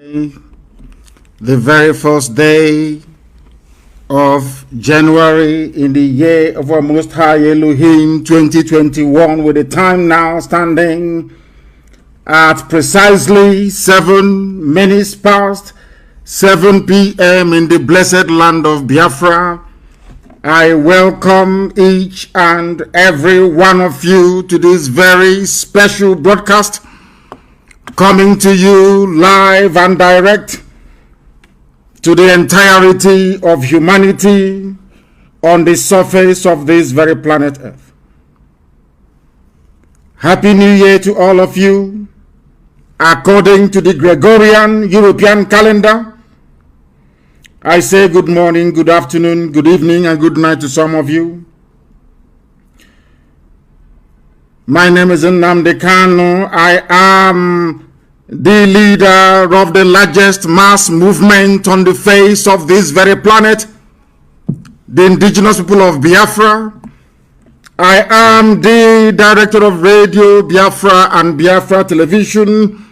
The very first day of January in the year of our Most High Elohim 2021, with the time now standing at precisely 7 minutes past 7 p.m. in the blessed land of Biafra. I welcome each and every one of you to this very special broadcast, coming to you live and direct to the entirety of humanity on the surface of this very planet Earth. Happy New Year to all of you. According to the Gregorian European calendar, I say good morning, good afternoon, good evening, and good night to some of you. My name is Nnamdi. I am the leader of the largest mass movement on the face of this very planet, the indigenous people of Biafra. I am the director of Radio Biafra and Biafra Television.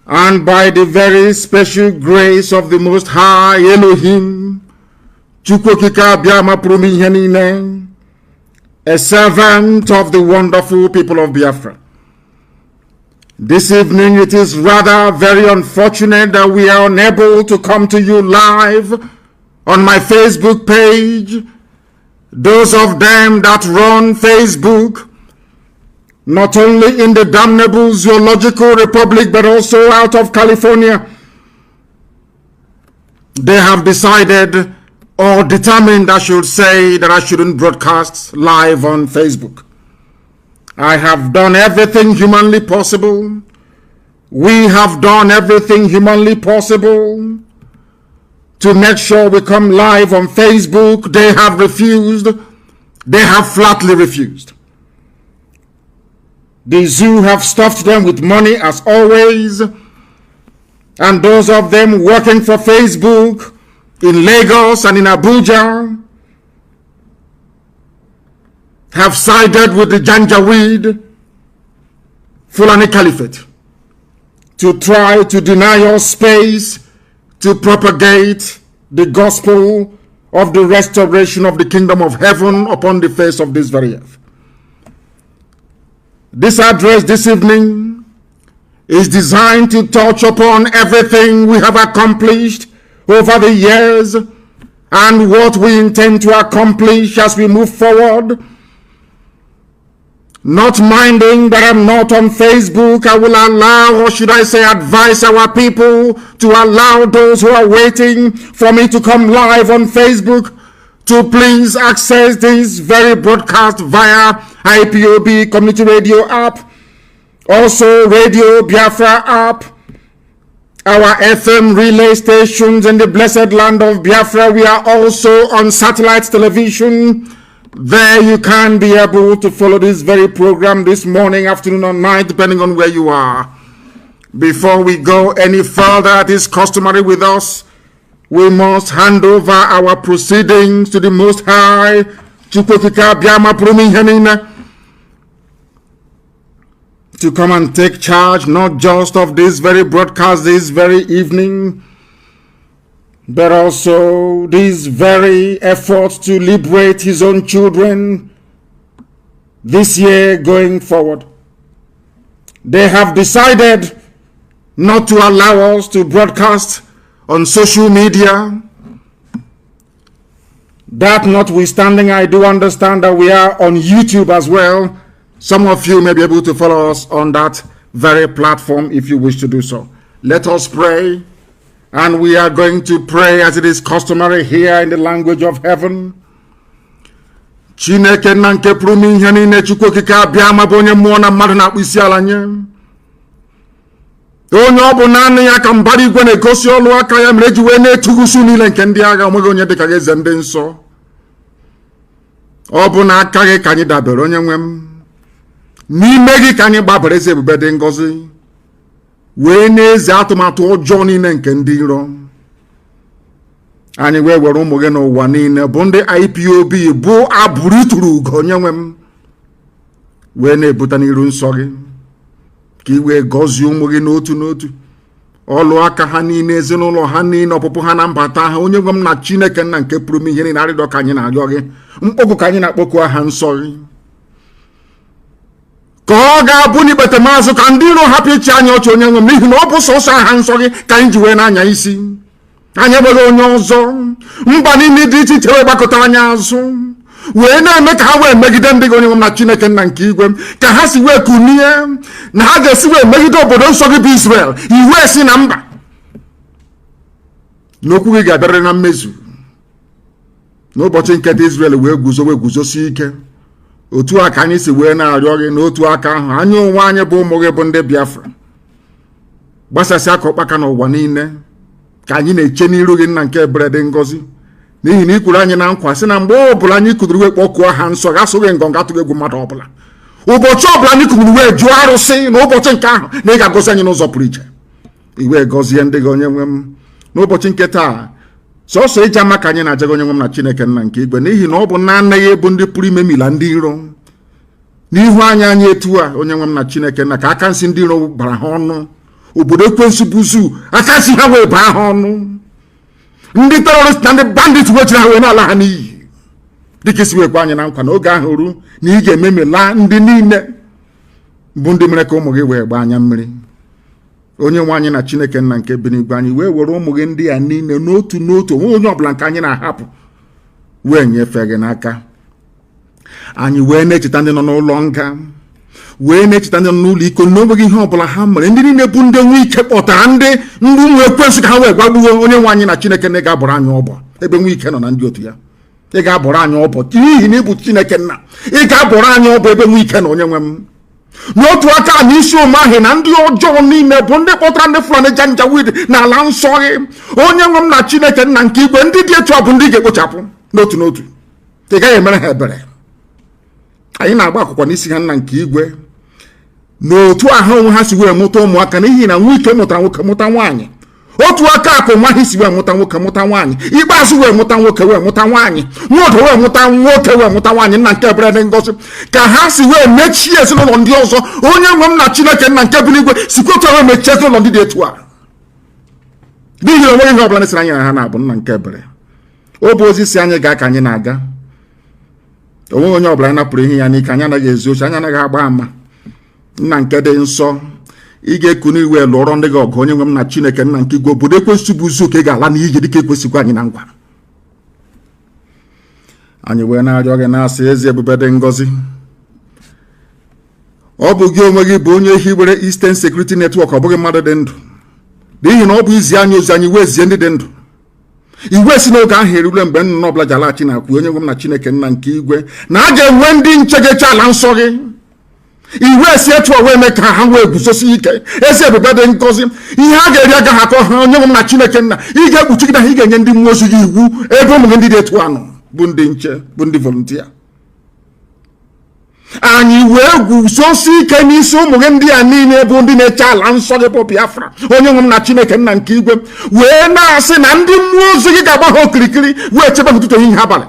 And by the very special grace of the Most High Elohim, a servant of the wonderful people of Biafra. This evening, it is rather very unfortunate that we are unable to come to you live on my Facebook page. Those of them that run Facebook, not only in the damnable zoological republic, but also out of California, they have decided or determined, I should say, that I shouldn't broadcast live on Facebook. I have done everything humanly possible. We have done everything humanly possible to make sure we come live on Facebook. They have refused. They have flatly refused. The zoo have stuffed them with money as always. And those of them working for Facebook in Lagos and in Abuja have sided with the Janjaweed Fulani Caliphate to try to deny us space to propagate the gospel of the restoration of the kingdom of heaven upon the face of this very earth. This address this evening is designed to touch upon everything we have accomplished over the years and what we intend to accomplish as we move forward. Not minding that I'm not on Facebook, I will allow, or should I say advise our people to allow those who are waiting for me to come live on Facebook to please access this very broadcast via IPOB Community Radio app, also Radio Biafra app, our FM relay stations in the blessed land of Biafra. We are also on satellite television. There you can be able to follow this very program this morning, afternoon, or night, depending on where you are. Before we go any further, it is customary with us, we must hand over our proceedings to the Most High, to come and take charge, not just of this very broadcast this very evening, but also these very efforts to liberate his own children this year going forward. They have decided not to allow us to broadcast on social media. That notwithstanding, I do understand that we are on YouTube as well. Some of you may be able to follow us on that very platform if you wish to do so. Let us pray. And we are going to pray as it is customary here in the language of heaven. Chineke na nke pụrụ ime ihe niile, Chukwu okike abịa ma bụ onye mmụọ na mmadụ na-akpụ isi ala nye. Onye ọ bụ naanị ya ka mbara igwe na-egosi ọlụ aka ya, mere eji wee na-etughusu niile nke ndị agha, onweghị onye dịka gị eze ndị nsọ. Ọ bụ na aka gị ka anyị dabere, onye nwe m. N'ime gị ka anyị gbabere ezi ebube dị ngọzi, wee n'eze atụmatụ ọjọọ niile nke ndị iro. Anyị wee were ụmụ gị n'ụwa niile bụ ndị IPOB bụ abụrụ ituru ugo, onye nwe m, wee na-ebute n'iru nsọ gị ka i wee gọzie ụmụ gị n'otu n'otu, ọlụ aka ha niile ezinụlọ ha niile ọpụpụ ha na mbata ha onye nwe m na Chineke nna nke pụrụ ihe niile arịrịọ ka anyị na-arịọ gị mkpọkụ ka anyị na-akpọku aha nsọ gị ka ọ ga-abụ n'ikpete maazụ ka ndị iro hapụ ịchị anya ọchị onye nwe m n'ihi na ọ bụ sọsọ aha nsọ gị ka anyị ji wee na-anya isi anyị enweghị onye ọzọ mba niile dị iche iche wee gbakọta anya azụ wee na-eme ka ha wee megide ndị gị onye nwe m na Chineke nna nke igwe ka ha si wee kunie na ha ga-esi wee megide obodo nsọ gị bụ Israel iwe si na mba n'okwu gị ga-abịarịrị na mmezu n'ụbọchị nketa Israel wee guzosie ike otu a ka anyị si wee na-arịọ gị n'otu aka ahụ anyị onwe anyị bụ ụmụ gị bụ ndị Biafra gbasasị aka ọkpaka n'ụwa niile ka anyị na-eche n'iru gị nna nke ebere dị ngọzi n'ihi na ikwuru anyị na nkwa sị na mgbe ọbụla anyị kụduru wee kpọkuo aha nsọ ga-asụghị ngọngọ atụghị egwu mmadụ ọbụla ụbọchị ọbụla anyị kụduru wee jụọ arụsị na ụbọchị nke ahụ na ị ga-agọzi anyị n'ụzọ pụrụ iche iwe gọzie ndị gị onye nwe m n'ụbọchị nke taa sọsọ iji ama ka anyị na-aja gị onye nwe m na Chineke nna nke igwe n'ihi na ọ bụ na-anaghị bụ ndị pụrụ imemila ndị iro n'ihu anyị etu a onye nwe m na Chineke nna ka aka nsị ndị iro bara ha ọnụ obodo ekwensu buzu aka nsị ha wee baa ha ọnụ ndị terọrist na ndị bandit wechiri ha wee n'ala ha n'iyi dịka isi wekwa anyị na nkwa na oge ahụ ruo na ị ga-ememela ndị niile bụ ndị mere ka ụmụ gị wee gbaa anya mmiri onye nwe anyị na Chineke nna nke bi n'igwe anyị wee were ụmụ gị ndị a niile n'otu n'otu onwe onye ọbụla nke anyị na-ahapụ wee nyefee gị n'aka anyị wee na-echeta ndị nọ n'ụlọ nga wee na-echeta ndị nọ n'ụlọ iko n'onweghị ihe ọbụla ha mere ndị niile bụ ndị nwe ike kpọtara ndị ụmụ ekwensu ka ha wee gbagbuo onye nwe anyị na Chineke na ị ga-abụrụ anyị ọbọ ebe nwe ike nọ na ndị otu ya ị ga-abụrụ anyị ọbọ n'ihi na ịbụ Chineke nna ị ga-abụrụ anyị ọbọ ebe nwe ike na onye nwe m n'otu aka anyị isi ụmụ ahụ na ndị ọjọọ niile bụ ndị kpọtara ndị Fulani Janjaweed n'ala nsọ gị onye nwe m na Chineke nna nke igwe ndị dị etu a bụ ndị ga-ekpochapụ n'otu n'otu ị gaghị emere ha ebere anyị na-agba akwụkwọ n'isi ha nna nke igwe n'otu ahụ onwe ha si wee mụta ụmụaka n'ihi na nwa ike mụtara nwoke mụta nwaanyị otu aka akụ nwa ha si wee mụta nwoke mụta nwaanyị ikpeazụ wee mụta nwoke wee mụta nwaanyị nwoke wee mụta nwoke wee mụta nwaanyị nna nke ebere dị ngọzi ka ha si wee mechie ezinụlọ ndị ọzọ onye nwe m na Chineke nna nke bi n'igwe sikwa otu wee mechie ezinụlọ ndị dị etu a n'ihi na onweghị ihe ọbụla nesiri anyị na ha na-abụ nna nke ebere ọ bụ ozi si anyị gaa ka anyị na-aga onweghị onye ọbụla anyị napụrụ ihe ya n'ike anyị anaghị ezu ochi anyị anaghị agba ama nna nke dị nsọ ị ga-ekunu iwe lụọrọ ndị gị ọgụ onye nwe m na Chineke nna nke igwe obodo ekwensu bụ uzu oke ga-ala n'iyi dịka ekwesikwa anyị na ngwa anyị wee na-arịọ gị na-asị ezi ebube dị ngọzi ọ bụ gị onwe gị bụ onye hiwere Eastern Security Network ọ bụghị mmadụ dị ndụ n'ihi na ọ bụ izi anyị ozi anyị wee zie ndị dị ndụ iwe si n'oge ahụ erule mgbe nnụnụ ọbụla ji alaghachi na-akwụ onye nwe m na Chineke nna nke igwe na a ga-enwe ndị nche ga-eche ala nsọ gị iwe si etu wee mee ka ha wee guzosi ike ezi ebube dị ngọzi ihe a ga-eri agaghị akọ ha onye nwe m na Chineke nna ị ga-ekpuchigide ha ị ga-enye ndị mmụọ ozi gị iwu ebe ụmụ gị ndị dị etu anọ bụ ndị nche bụ ndị volunteer anyị wee guzosi ike n'isi ụmụ gị ndị a niile bụ ndị na-eche ala nsọ gị bụ Biafra onye nwe m na Chineke nna nke igwe wee na-asị na ndị mmụọ ozi gị ga-agba ha okirikiri wee chebe ụtụtụ ehihie abalị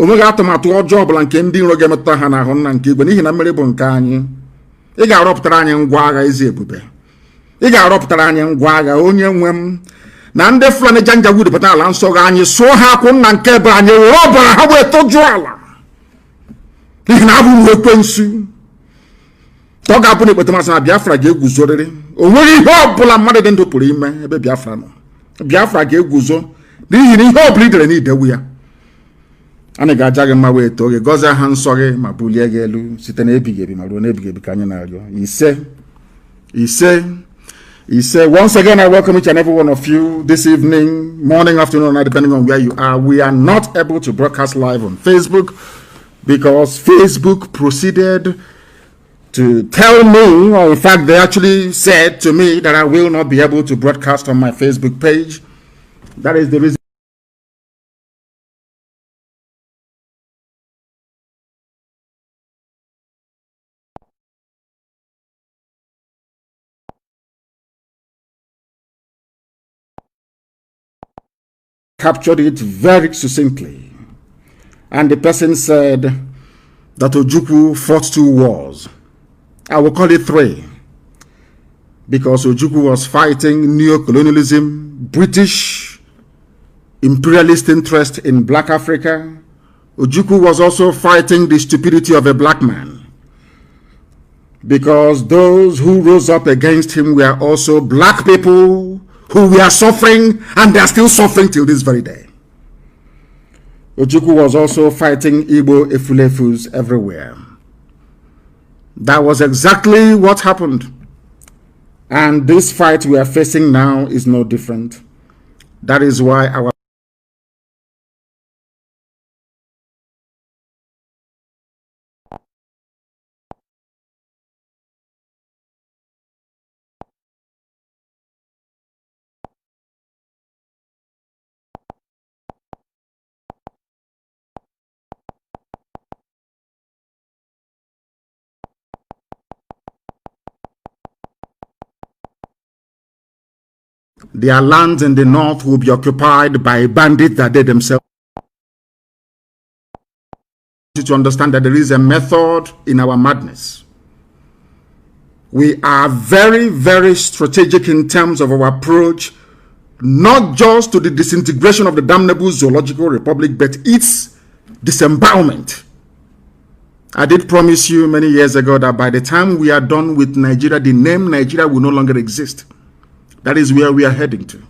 onweghị atụmatụ ọjọọ ọbụla nke ndị iro ga-emetụta ha n'ahụ nna nke igwe n'ihi na mmeri bụ nke anyị ị ga-arọpụtara anyị ngwa agha ezi ebube ị ga-arọpụtara anyị ngwa agha onye nwe m na ndị Fulani Janjaweed pụta ala nsọ gị anyị sụọ ha akwụ nna nke ebe anyị were ọbara ha wee tọjuo ala n'ihi na abụ m ekwensu ka ọ ga-abụ na ekpete masị na Biafra ga-eguzorịrị o nweghị ihe ọbụla mmadụ dị ndụ pụrụ ime ebe Biafra nọ Biafra ga-eguzo n'ihi na ihe ọbụla idere n'idewu ya anyị ga-aja gị mma wee too gị gọzie aha nsọ gị ma bulie gị elu site na ebighị ebi ma ruo n'ebighị ebi ka anyị na-arịọ ise once again I welcome each and every one of you this evening, morning, afternoon, or night, depending on where you are. We are not able to broadcast live on Facebook because Facebook proceeded to tell me, or in fact they actually said to me that I will not be able to broadcast on my Facebook page. That is the reason captured it very succinctly. And the person said that Ojukwu fought 2 wars. I will call it 3. because Ojukwu was fighting neo-colonialism, British imperialist interest in black Africa. Ojukwu was also fighting the stupidity of a black man, because those who rose up against him were also black people who were suffering, and they are still suffering till this very day. Ojukwu was also fighting Igbo Efulefus everywhere. That was exactly what happened. And this fight we are facing now is no different. That is why our their lands in the north will be occupied by bandits that they themselves. To understand that there is a method in our madness. We are very, very strategic in terms of our approach, not just to the disintegration of the damnable zoological republic, but its disembowelment. I did promise you many years ago that by the time we are done with Nigeria, the name Nigeria will no longer exist. That is where we are heading to.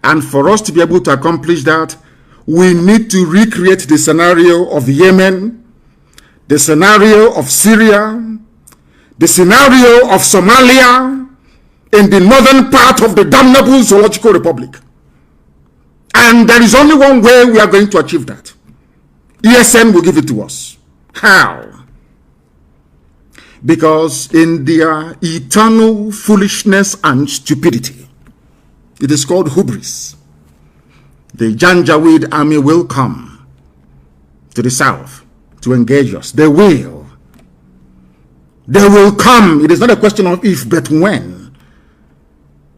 And for us to be able to accomplish that, we need to recreate the scenario of Yemen, the scenario of Syria, the scenario of Somalia, in the northern part of the damnable zoological republic. And there is only one way we are going to achieve that. ESN will give it to us. How? Because in their eternal foolishness and stupidity, it is called hubris, the Janjaweed army will come to the south to engage us. They will come. It is not a question of if, but when.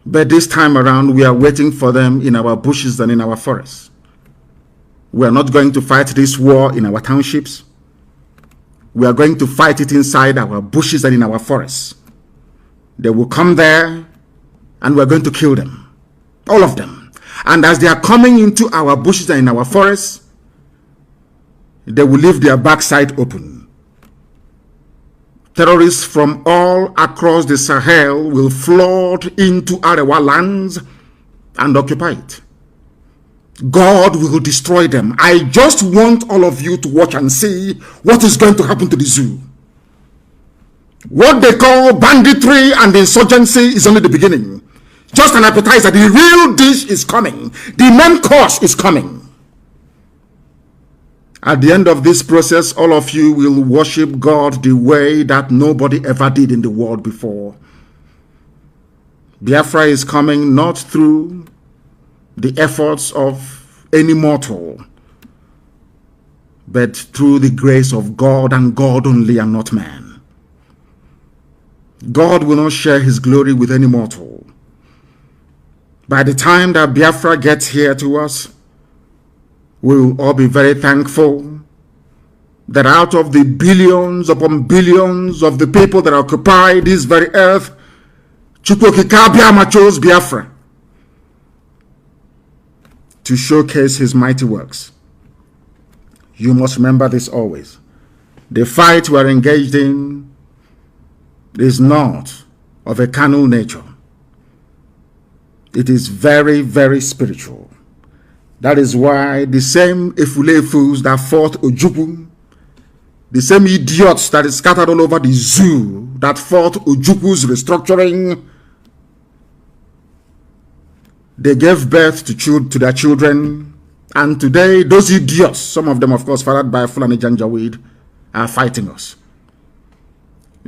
But this time around, we are waiting for them in our bushes and in our forests. We are not going to fight this war in our townships. We are going to fight it inside our bushes and in our forests. They will come there and we're going to kill them. All of them. And as they are coming into our bushes and in our forests, they will leave their backside open. Terrorists from all across the Sahel will flood into Arewa lands and occupy it. God will destroy them. I just want all of you to watch and see what is going to happen to the zoo. What they call banditry and insurgency is only the beginning. Just an appetizer. The real dish is coming. The main course is coming. At the end of this process, all of you will worship God the way that nobody ever did in the world before. Biafra is coming not through the efforts of any mortal, but through the grace of God and God only, and not man. God will not share his glory with any mortal. By the time that Biafra gets here to us, we will all be very thankful that out of the billions upon billions of the people that occupy this very earth, Chukwokika chose Biafra to showcase his mighty works. You must remember this always. The fight we are engaged in is not of a carnal nature. It is very, very spiritual. That is why the same Efulefus that fought Ojukwu, the same idiots that is scattered all over the zoo that fought Ojukwu's restructuring, they gave birth to their children, and today those idiots, some of them of course fathered by Fulani Janjaweed, are fighting us.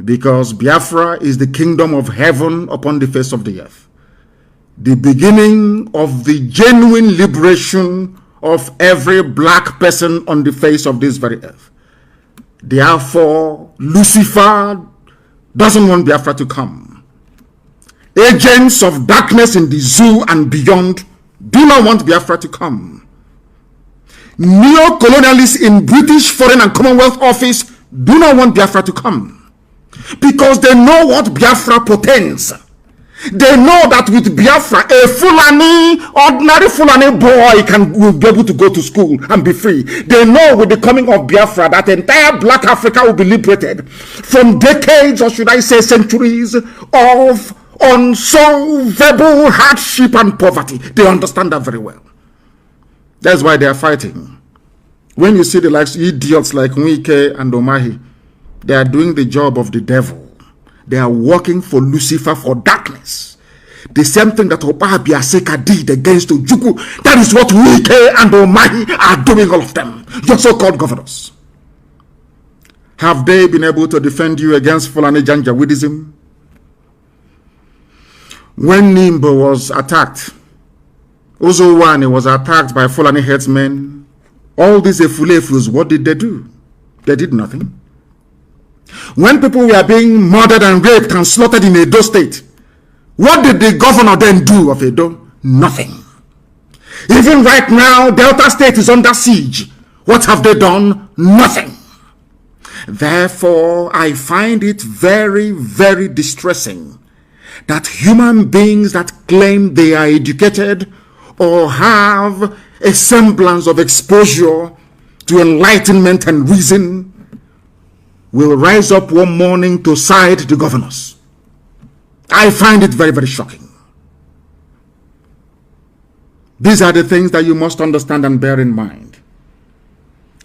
Because Biafra is the kingdom of heaven upon the face of the earth. The beginning of the genuine liberation of every black person on the face of this very earth. Therefore, Lucifer doesn't want Biafra to come. Agents of darkness in the zoo and beyond do not want Biafra to come. Neo-colonialists in British Foreign and Commonwealth Office do not want Biafra to come, because they know what Biafra portends. They know that with Biafra, a Fulani, ordinary Fulani boy will be able to go to school and be free. They know with the coming of Biafra that entire Black Africa will be liberated from decades, or should I say centuries, of unsolvable hardship and poverty. They understand that very well. That's why they are fighting. When you see the likes idiots like Nwike and Omahi, they are doing the job of the devil. They are working for Lucifer, for darkness. The same thing that Opaha Biaseka did against Ojukwu. That is what Nwike and Omahi are doing, all of them. Your so-called governors. Have they been able to defend you against Fulani Janjaweedism? When Nimbo was attacked, Ozowani was attacked by Fulani headsmen. All these Efulefus, what did they do? They did nothing. When people were being murdered and raped and slaughtered in Edo State, what did the governor then do of Edo? Nothing. Even right now, Delta State is under siege. What have they done? Nothing. Therefore, I find it very, very distressing that human beings that claim they are educated or have a semblance of exposure to enlightenment and reason will rise up one morning to side the governors. I find it very, very shocking. These are the things that you must understand and bear in mind.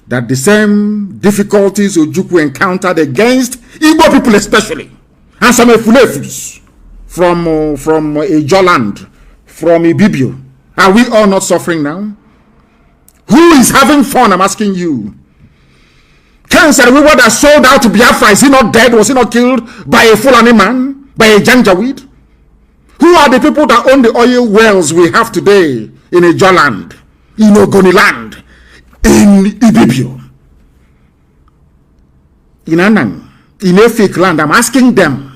That the same difficulties Ojukwu encountered against Igbo people especially, and some Efulefus from Ijoland, from Ibibio, are we all not suffering now? Who is having fun? I'm asking you. Ken said, we were that sold out to Biafra. Is he not dead? Was he not killed by a Fulani man? By a Janjaweed? Who are the people that own the oil wells we have today in Ijoland, in Ogoniland, in Ibibio, in Anang, in Efik land? I'm asking them,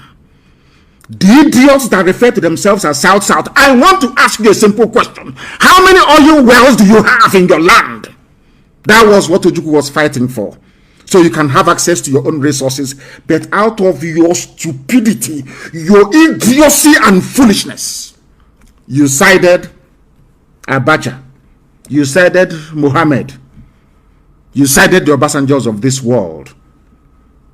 the idiots that refer to themselves as South, I want to ask you a simple question. How many oil wells do you have in your land? That was what Ojukwu was fighting for. So you can have access to your own resources, but out of your stupidity, your idiocy and foolishness, you sided Abacha, you sided Muhammad, you sided the Obasanjos of this world.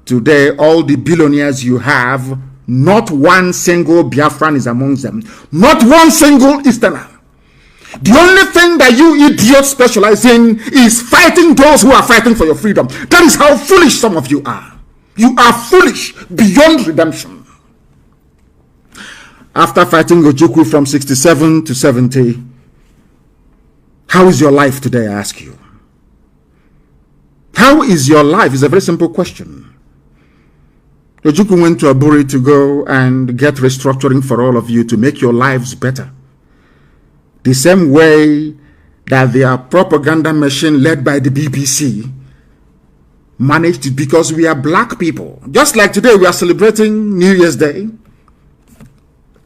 Today, all the billionaires you have, not one single Biafran is amongst them, not one single Easterner. The only thing that you idiots specialize in is fighting those who are fighting for your freedom. That is how foolish some of you are. You are foolish beyond redemption. After fighting Ojukwu from 67 to 70, how is your life today, I ask you? How is your life? It's a very simple question. Ojukwu went to Aburi to go and get restructuring for all of you to make your lives better. The same way that their propaganda machine led by the BBC managed it, because we are black people. Just like today we are celebrating New Year's Day,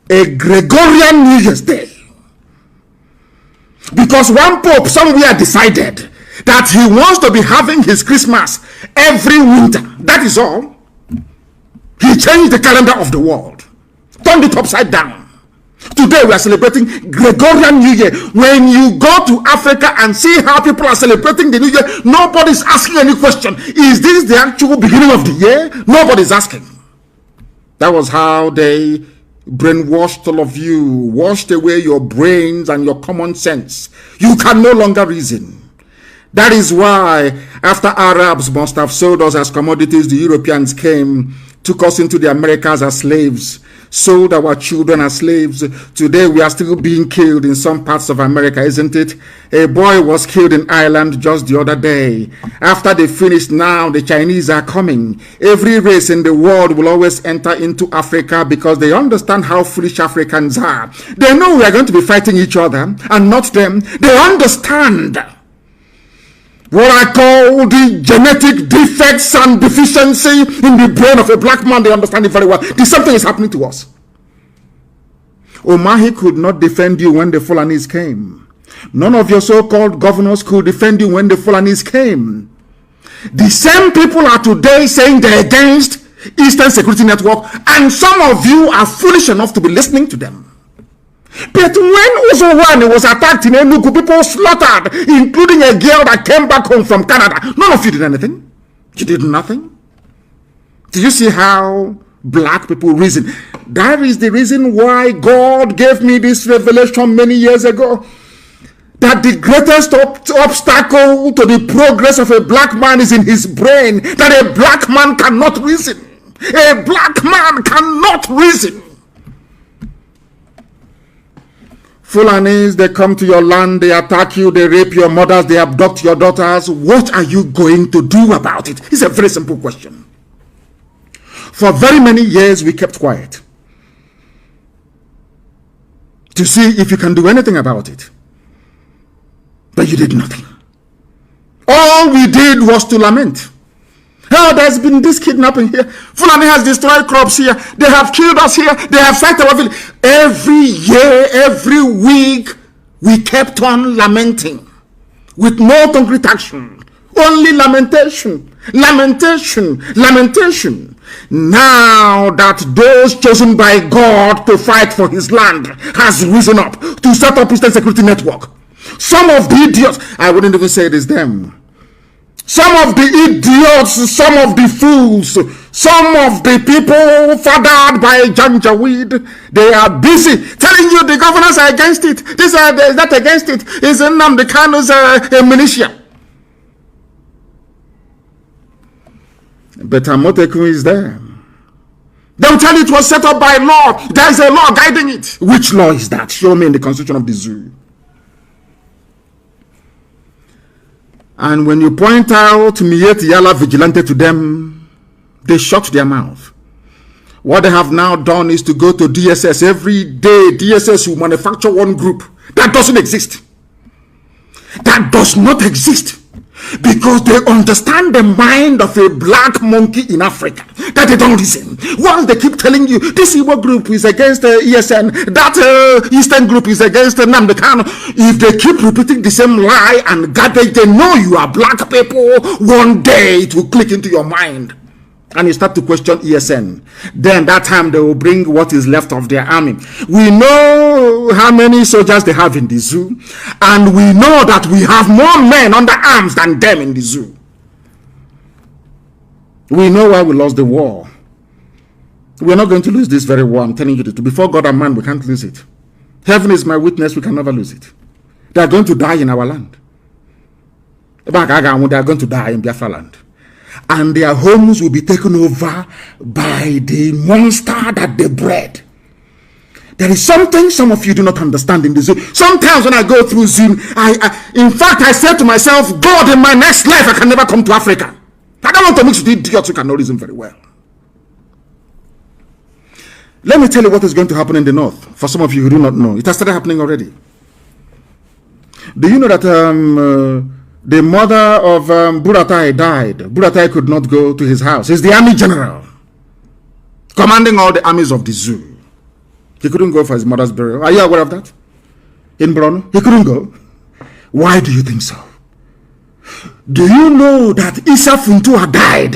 a Gregorian New Year's Day. Because one pope somewhere decided that he wants to be having his Christmas every winter. That is all. He changed the calendar of the world, turned it upside down. Today we are celebrating Gregorian New Year. When you go to Africa and see how people are celebrating the New Year, nobody's asking any question. Is this the actual beginning of the year? Nobody's asking. That was how they brainwashed all of you, washed away your brains and your common sense. You can no longer reason. That is why after Arabs must have sold us as commodities, the Europeans came, took us into the Americas as slaves, sold our children as slaves. Today we are still being killed in some parts of America, isn't it? A boy was killed in Ireland just the other day. After they finished, now the Chinese are coming. Every race in the world will always enter into Africa because they understand how foolish Africans are. They know we are going to be fighting each other and not them. They understand what I call the genetic defects and deficiency in the brain of a black man. They understand it very well. The same thing is happening to us. Omahi could not defend you when the Fulanis came. None of your so-called governors could defend you when the Fulanis came. The same people are today saying they're against Eastern Security Network, and some of you are foolish enough to be listening to them. But when Uzo was attacked in Enugu, people slaughtered, including a girl that came back home from Canada. None of you did anything. You did nothing. Did you see how black people reason? That is the reason why God gave me this revelation many years ago, that the greatest obstacle to the progress of a black man is in his brain, that a black man cannot reason. A black man cannot reason. Fulanis, they come to your land, they attack you, they rape your mothers, they abduct your daughters. What are you going to do about it? It's a very simple question. For very many years, we kept quiet to see if you can do anything about it. But you did nothing. All we did was to lament. Oh, there's been this kidnapping here. Fulani has destroyed crops here. They have killed us here. They have sacked our village. Every year, every week, we kept on lamenting with no concrete action. Only lamentation, lamentation, lamentation. Now that those chosen by God to fight for his land has risen up to set up Eastern Security Network, some of the idiots, I wouldn't even say it is them, some of the idiots, some of the fools, some of the people fathered by Janjaweed, they are busy telling you the governors are against it. This is that against it. Is Nnamdi Kanu's a militia. But Amotekun is there. They'll tell you it was set up by law. There is a law guiding it. Which law is that? Show me in the constitution of the zoo. And when you point out Miet Yala Vigilante to them, they shut their mouth. What they have now done is to go to DSS every day. DSS will manufacture one group that doesn't exist. That does not exist. Because they understand the mind of a black monkey in Africa, that they don't listen. Once they keep telling you this Igbo group is against ESN, that Eastern group is against Nnamdi Kanu, if they keep repeating the same lie and garbage, they know you are black people. One day it will click into your mind and you start to question ESN. Then that time they will bring what is left of their army. We know how many soldiers they have in the zoo, and we know that we have more men under arms than them in the zoo. We know why we lost the war. We're not going to lose this very war, I'm telling you the truth. Before God and man, we can't lose it. Heaven is my witness, we can never lose it. They are going to die in our land. They are going to die in Biafra land. And their homes will be taken over by the monster that they bred. There is something some of you do not understand in the zoo. Sometimes when I go through Zoom, in fact, I say to myself, God, in my next life, I can never come to Africa. I don't want to mix with idiots who cannot reason very well. Let me tell you what is going to happen in the north. For some of you who do not know, it has started happening already. Do you know that the mother of Buratai died? Buratai could not go to his house. He's the army general, commanding all the armies of the zoo. He couldn't go for his mother's burial. Are you aware of that? In Borno, he couldn't go. Why do you think so? Do you know that Isa Funtua died?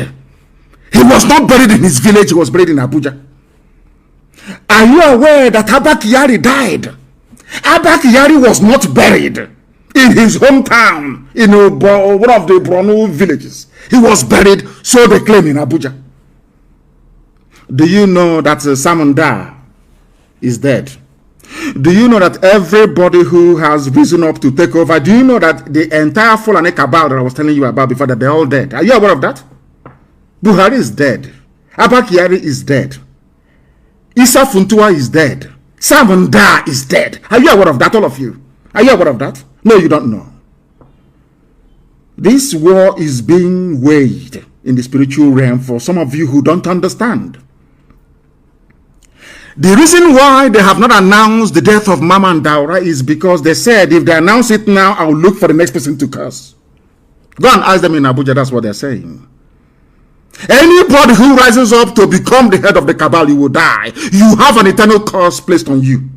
He was not buried in his village, he was buried in Abuja. Are you aware that Abba Kyari died? Abba Kyari was not buried in his hometown, in one of the Borno villages. He was buried, so they claim, in Abuja. Do you know that Simon Da is dead? Do you know that everybody who has risen up to take over, do you know that the entire Fulani cabal that I was telling you about before, that they're all dead? Are you aware of that? Buhari is dead. Abba Kyari is dead. Issa Funtua is dead. Simon Da is dead. Are you aware of that, all of you? Are you aware of that? No, you don't know. This war is being waged in the spiritual realm for some of you who don't understand. The reason why they have not announced the death of Mama and Daura is because they said, if they announce it now, I'll look for the next person to curse. Go and ask them in Abuja, that's what they're saying. Anybody who rises up to become the head of the cabal, you will die. You have an eternal curse placed on you.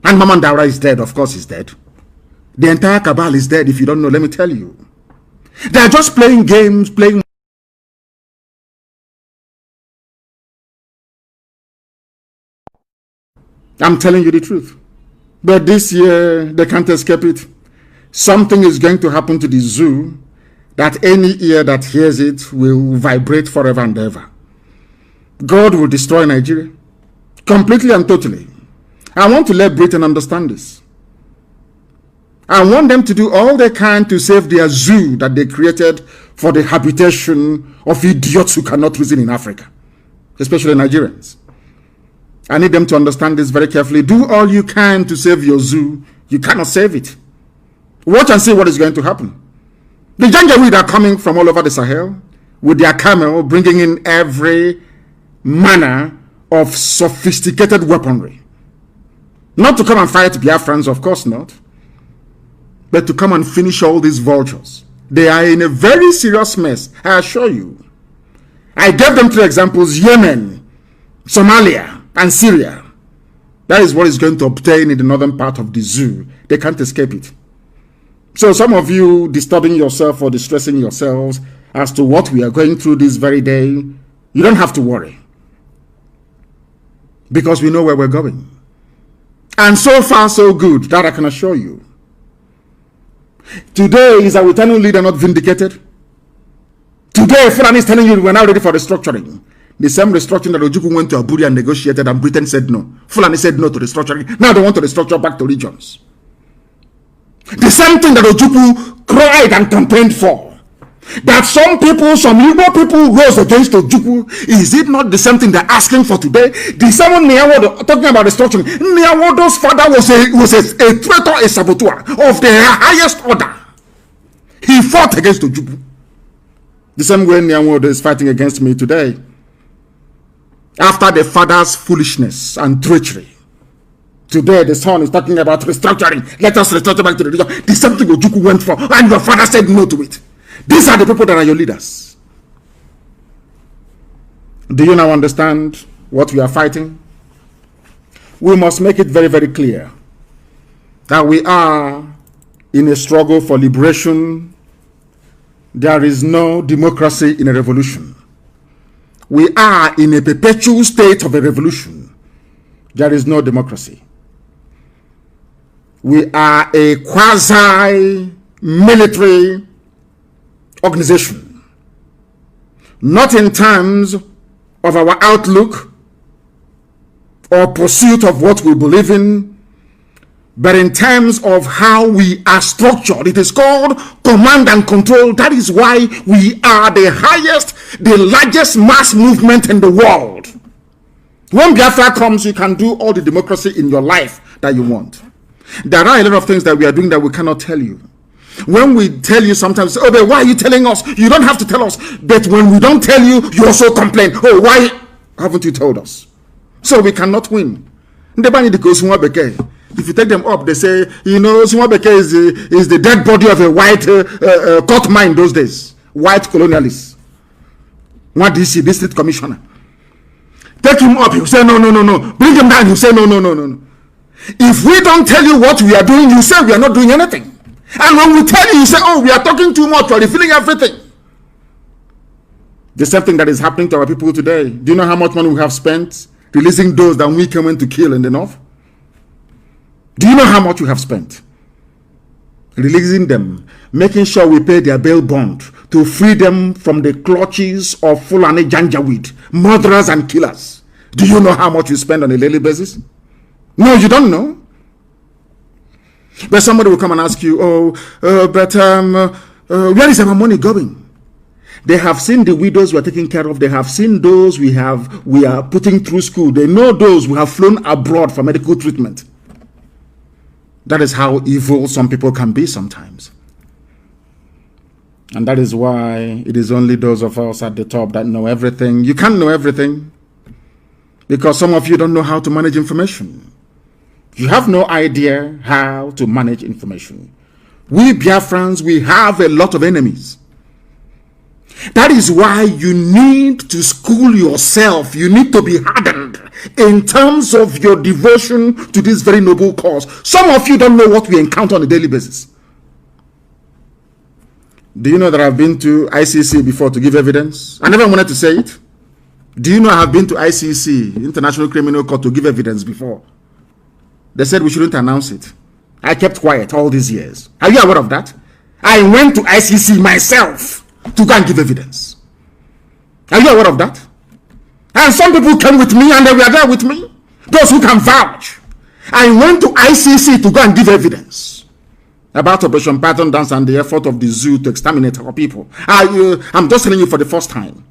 And Mama and Daura is dead, of course he's dead. The entire cabal is dead. If you don't know, let me tell you. They're just playing games, playing I'm telling you the truth. But this year, they can't escape it. Something is going to happen to the zoo that any ear that hears it will vibrate forever and ever. God will destroy Nigeria completely and totally. I want to let Britain understand this. I want them to do all they can to save their zoo that they created for the habitation of idiots who cannot reason in Africa, especially Nigerians. I need them to understand this very carefully. Do all you can to save your zoo. You cannot save it. Watch and see what is going to happen. The Janjaweed are coming from all over the Sahel with their camel, bringing in every manner of sophisticated weaponry. Not to come and fight Biafrans, of course not, but to come and finish all these vultures. They are in a very serious mess, I assure you. I gave them 3 examples: Yemen, Somalia, and Syria. That is what is going to obtain in the northern part of the zoo. They can't escape it. So some of you disturbing yourself or distressing yourselves as to what we are going through this very day, you don't have to worry, because we know where we're going. And so far so good, that I can assure you. Today is our eternal leader not vindicated. Today Fulani is telling you we're now ready for restructuring. The same restructuring that Ojukwu went to Abuja and negotiated, and Britain said no. Fulani said no to restructuring. Now they want to restructure back to regions. The same thing that Ojukwu cried and campaigned for. That some people, some Igbo people rose against Ojukwu. Is it not the same thing they're asking for today? The same one Niawodo, talking about restructuring. Niawodo's father was a traitor, a saboteur of the highest order. He fought against Ojukwu. The same way Niawodo is fighting against me today. After the father's foolishness and treachery, today the son is talking about restructuring. Let us restructure back to the region. The same thing Ojukwu went for, and your father said no to it. These are the people that are your leaders. Do you now understand what we are fighting? We must make it very, very clear that we are in a struggle for liberation. There is no democracy in a revolution. We are in a perpetual state of a revolution. There is no democracy. We are a quasi-military organization, not in terms of our outlook or pursuit of what we believe in, but in terms of how we are structured. It is called command and control. That is why we are the highest, the largest mass movement in the world. When Biafra comes, you can do all the democracy in your life that you want. There are a lot of things that we are doing that we cannot tell you. When we tell you sometimes, oh, but why are you telling us? You don't have to tell us. But when we don't tell you, you also complain. Oh, why haven't you told us? So we cannot win. If you take them up, they say, you know, Sumabeke is the dead body of a white court mine those days. White colonialists. What DC, district commissioner. Take him up, you say, no. Bring him down, you say, no. If we don't tell you what we are doing, you say we are not doing anything. And when we tell you, you say, oh, we are talking too much, we are refilling everything. The same thing that is happening to our people today. Do you know how much money we have spent releasing those that we came in to kill in the north? Do you know how much we have spent releasing them, making sure we pay their bail bond to free them from the clutches of Fulani Janjaweed, murderers and killers? Do you know how much we spend on a daily basis? No, you don't know. But somebody will come and ask you, where is our money going? They have seen the widows we are taking care of. They have seen those we are putting through school. They know those we have flown abroad for medical treatment. That is how evil some people can be sometimes. And that is why it is only those of us at the top that know everything. You can't know everything because some of you don't know how to manage information. You have no idea how to manage information. We Biafrans, we have a lot of enemies. That is why you need to school yourself. You need to be hardened in terms of your devotion to this very noble cause. Some of you don't know what we encounter on a daily basis. Do you know that I've been to ICC before to give evidence? I never wanted to say it. Do you know I have been to ICC, International Criminal Court, to give evidence before? They said we shouldn't announce it. I kept quiet all these years. Are you aware of that? I went to ICC myself to go and give evidence. Are you aware of that? And some people came with me and they were there with me. Those who can vouch. I went to ICC to go and give evidence about Operation Python Dance and the effort of the zoo to exterminate our people. I'm just telling you for the first time.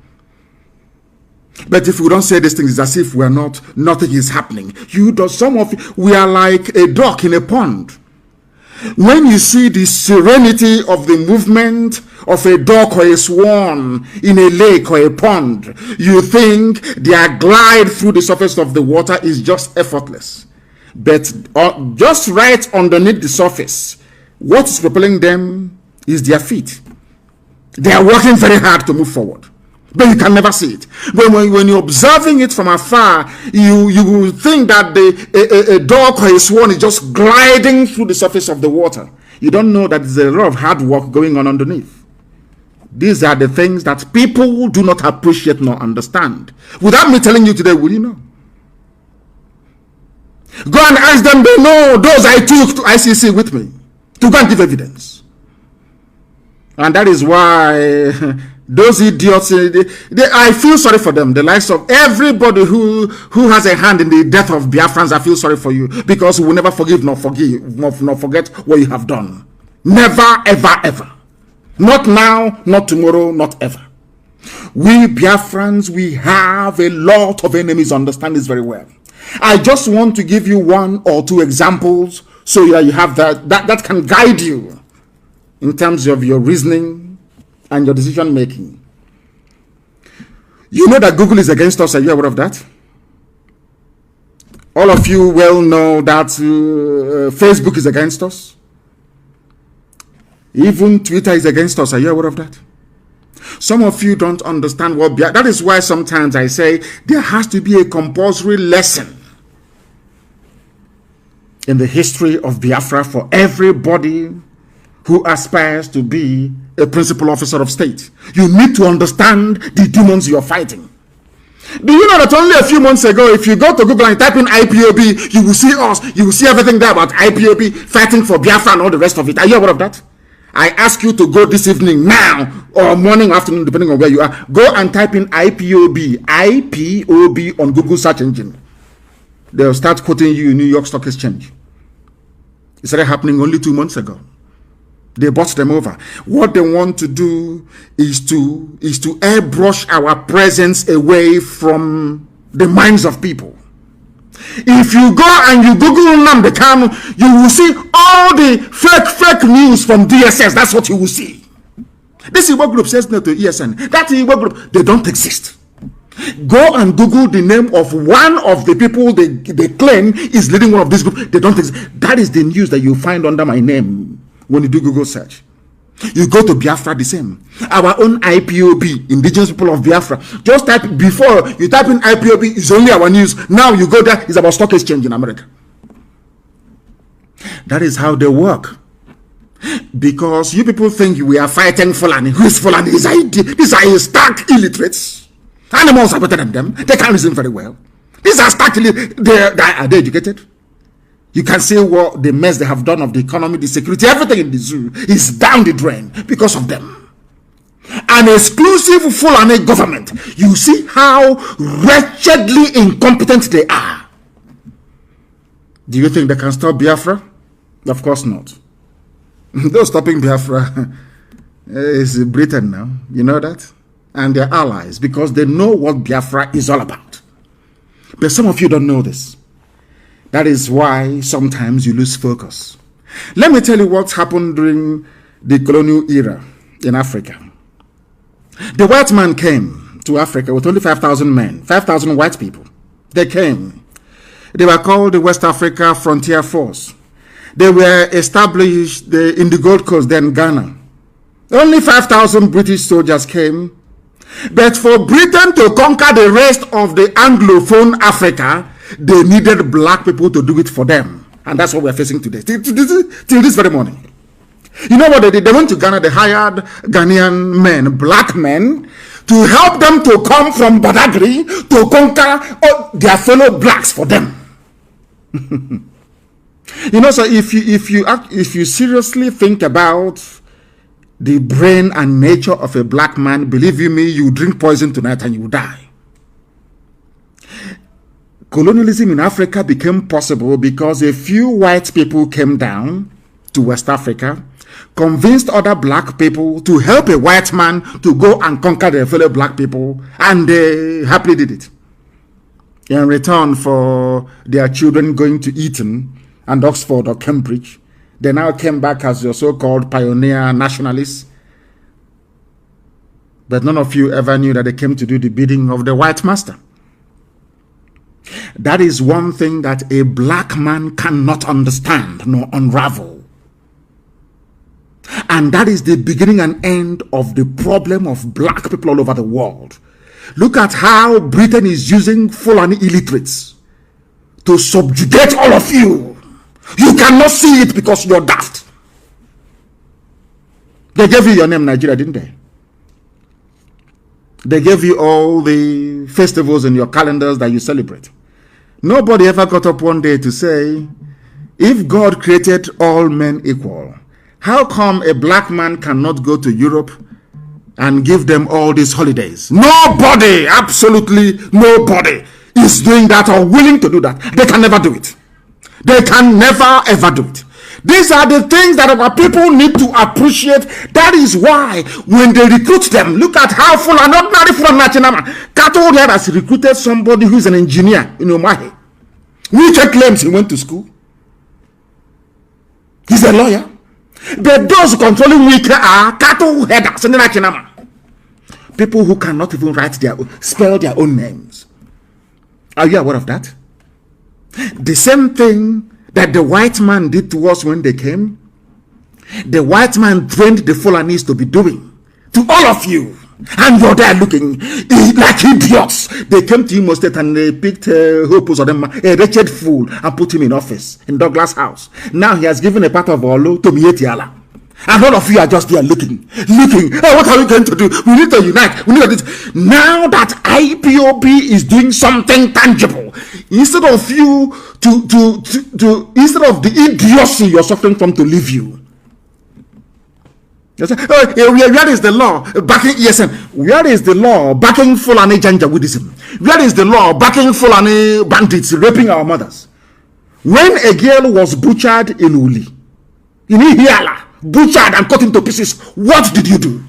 But if we don't say these things, it's as if nothing is happening. We are like a duck in a pond. When you see the serenity of the movement of a duck or a swan in a lake or a pond, you think their glide through the surface of the water is just effortless. But just right underneath the surface, what is propelling them is their feet. They are working very hard to move forward, but you can never see it. But when you're observing it from afar, you will think that a duck or a swan is just gliding through the surface of the water. You don't know that there's a lot of hard work going on underneath. These are the things that people do not appreciate nor understand. Without me telling you today, will you know? Go and ask them. They know those I took to ICC with me to go and give evidence. And that is why those idiots, I feel sorry for them. The likes of everybody who has a hand in the death of Biafrans, I feel sorry for you, because we will never forgive nor forget what you have done. Never, ever, ever. Not now, not tomorrow, not ever. We Biafrans, we have a lot of enemies, understand this very well. I just want to give you one or two examples so you have that can guide you in terms of your reasoning and your decision making. You know that Google is against us. Are you aware of that? All of you well know that Facebook is against us. Even Twitter is against us. Are you aware of that? Some of you don't understand what that is why sometimes I say there has to be a compulsory lesson in the history of Biafra for everybody who aspires to be a principal officer of state. You need to understand the demons you're fighting. Do you know that only a few months ago, if you go to Google and type in IPOB, you will see us, you will see everything there about IPOB fighting for Biafra and all the rest of it. Are you aware of that? I ask you to go this evening, now, or morning or afternoon, depending on where you are. Go and type in IPOB on Google search engine. They'll start quoting you in New York Stock Exchange. It started happening only 2 months ago. They bought them over. What they want to do is to airbrush our presence away from the minds of people. If you go and you Google Nnamdi, you will see all the fake news from DSS. That's what you will see. This Igbo group says no to ESN. That Igbo group, they don't exist. Go and Google the name of one of the people they claim is leading one of these groups. They don't exist. That is the news that you find under my name when you do Google search. You go to Biafra, the same. Our own IPOB, Indigenous People of Biafra. Just type, before you type in IPOB, it's only our news. Now you go there, it's about stock exchange in America. That is how they work. Because you people think we are fighting Fulani. Who is Fulani? These are stark illiterates. Animals are better than them. They can't reason very well. These are stark illiterates. Are they educated? You can see what the mess they have done of the economy, the security, everything in the zoo is down the drain because of them. An exclusive Fulani government. You see how wretchedly incompetent they are. Do you think they can stop Biafra? Of course not. Those stopping Biafra is Britain now. You know that? And their allies, because they know what Biafra is all about. But some of you don't know this. That is why sometimes you lose focus. Let me tell you what happened during the colonial era in Africa. The white man came to Africa with only 5,000 men, 5,000 white people. They came. They were called the West Africa Frontier Force. They were established in the Gold Coast, then Ghana. Only 5,000 British soldiers came. But for Britain to conquer the rest of the Anglophone Africa, they needed black people to do it for them. And that's what we're facing today. Till this very morning. You know what they did? They went to Ghana. They hired Ghanaian men, black men, to help them to come from Badagry to conquer their fellow blacks for them. You know, so if you seriously think about the brain and nature of a black man, believe you me, you drink poison tonight and you die. Colonialism in Africa became possible because a few white people came down to West Africa, convinced other black people to help a white man to go and conquer their fellow black people, and they happily did it. In return for their children going to Eton and Oxford or Cambridge, they now came back as your so-called pioneer nationalists. But none of you ever knew that they came to do the bidding of the white master. That is one thing that a black man cannot understand nor unravel. And that is the beginning and end of the problem of black people all over the world. Look at how Britain is using Fulani illiterates to subjugate all of you. You cannot see it because you're daft. They gave you your name, Nigeria, didn't they? They gave you all the festivals in your calendars that you celebrate. Nobody ever got up one day to say, if God created all men equal, how come a black man cannot go to Europe and give them all these holidays? Nobody, absolutely nobody is doing that or willing to do that. They can never do it. They can never ever do it. These are the things that our people need to appreciate. That is why when they recruit them, look at how full and ordinary from Nachinama. Kato has recruited somebody who is an engineer in Omahe. Which claims he went to school. He's a lawyer. But those controlling Wike are cattle headers in Nachinama. People who cannot even spell their own names. Are you aware of that? The same thing that the white man did to us when they came, the white man trained the Fulanis to be doing to all of you. And you're there looking like idiots. They came to Imo State and they picked Hopus or them, a wretched fool, and put him in office in Douglas House. Now he has given a part of Olo to Mietiala. And all of you are just there looking. Oh, what are we going to do? We need to unite. We need to do this. Now that IPOB is doing something tangible, instead of you instead of the idiocy you're suffering from to leave you. You say, where is the law backing ESN? Where is the law backing Fulani Janjaweedism? Where is the law backing Fulani bandits raping our mothers? When a girl was butchered in Uli, in Ihiala, butchered and cut into pieces, what did you do?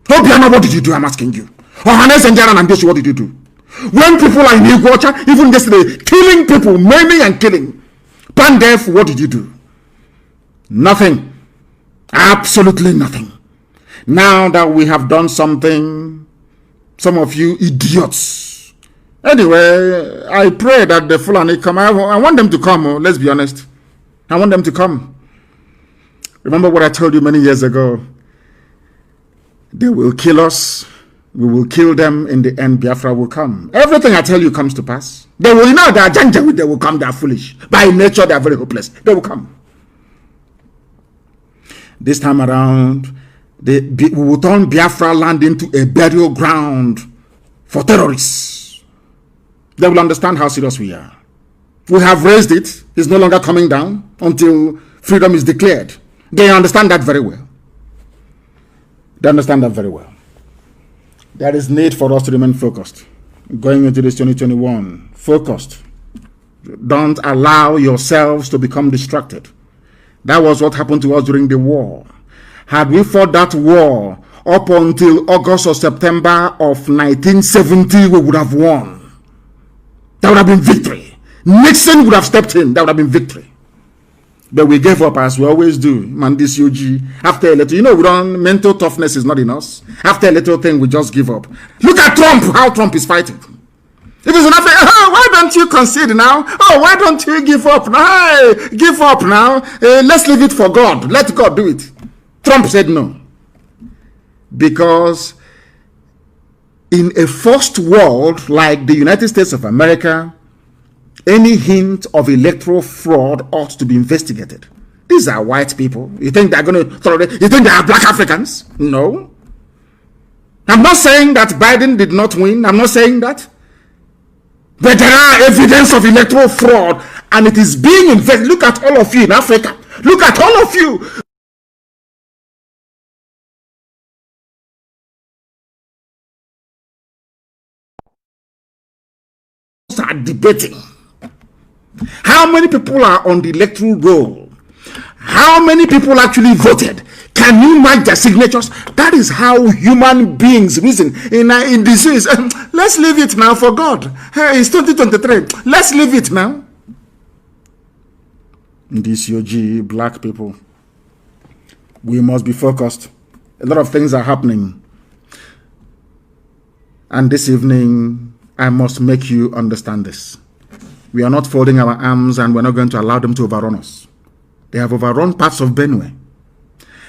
Obiama, what did you do? I'm asking you. Ohanes and Jaran and Deshi, what did you do? When people are in Iguacha, even yesterday, killing people, maiming and killing, Pandef, what did you do? Nothing. Absolutely nothing. Now that we have done something, some of you idiots. Anyway, I pray that the Fulani come. I want them to come. Let's be honest. I want them to come. Remember what I told you many years ago. They will kill us. We will kill them. In the end, Biafra will come. Everything I tell you comes to pass. They will, they are Janjaweed. They will come. They are foolish. By nature, they are very hopeless. They will come. This time around, we will turn Biafra land into a burial ground for terrorists. They will understand how serious we are. We have raised it. It's no longer coming down until freedom is declared. They understand that very well. They understand that very well. There is need for us to remain focused. Going into this 2021, focused. Don't allow yourselves to become distracted. That was what happened to us during the war. Had we fought that war up until August or September of 1970, we would have won. That would have been victory. Nixon would have stepped in. That would have been victory. But we gave up as we always do. Mandis Yogi. After a little, mental toughness is not in us. After a little thing, we just give up. Look at Trump, how Trump is fighting. If it's enough, why don't you concede now? Oh, why don't you give up now? Hey, give up now. Let's leave it for God. Let God do it. Trump said no. Because in a first world like the United States of America, any hint of electoral fraud ought to be investigated. These are white people. You think they're going to throw it? You think they are black Africans? No. I'm not saying that Biden did not win. I'm not saying that. But there are evidence of electoral fraud And it is being invested. Look at all of you in Africa. Look at all of you. Are debating. How many people are on the electoral roll? How many people actually voted? Can you match their signatures? That is how human beings reason in disease. Let's leave it now for God. Hey, it's 2023. Let's leave it now. This UG black people, we must be focused. A lot of things are happening. And this evening, I must make you understand this. We are not folding our arms and we're not going to allow them to overrun us. They have overrun parts of Benue.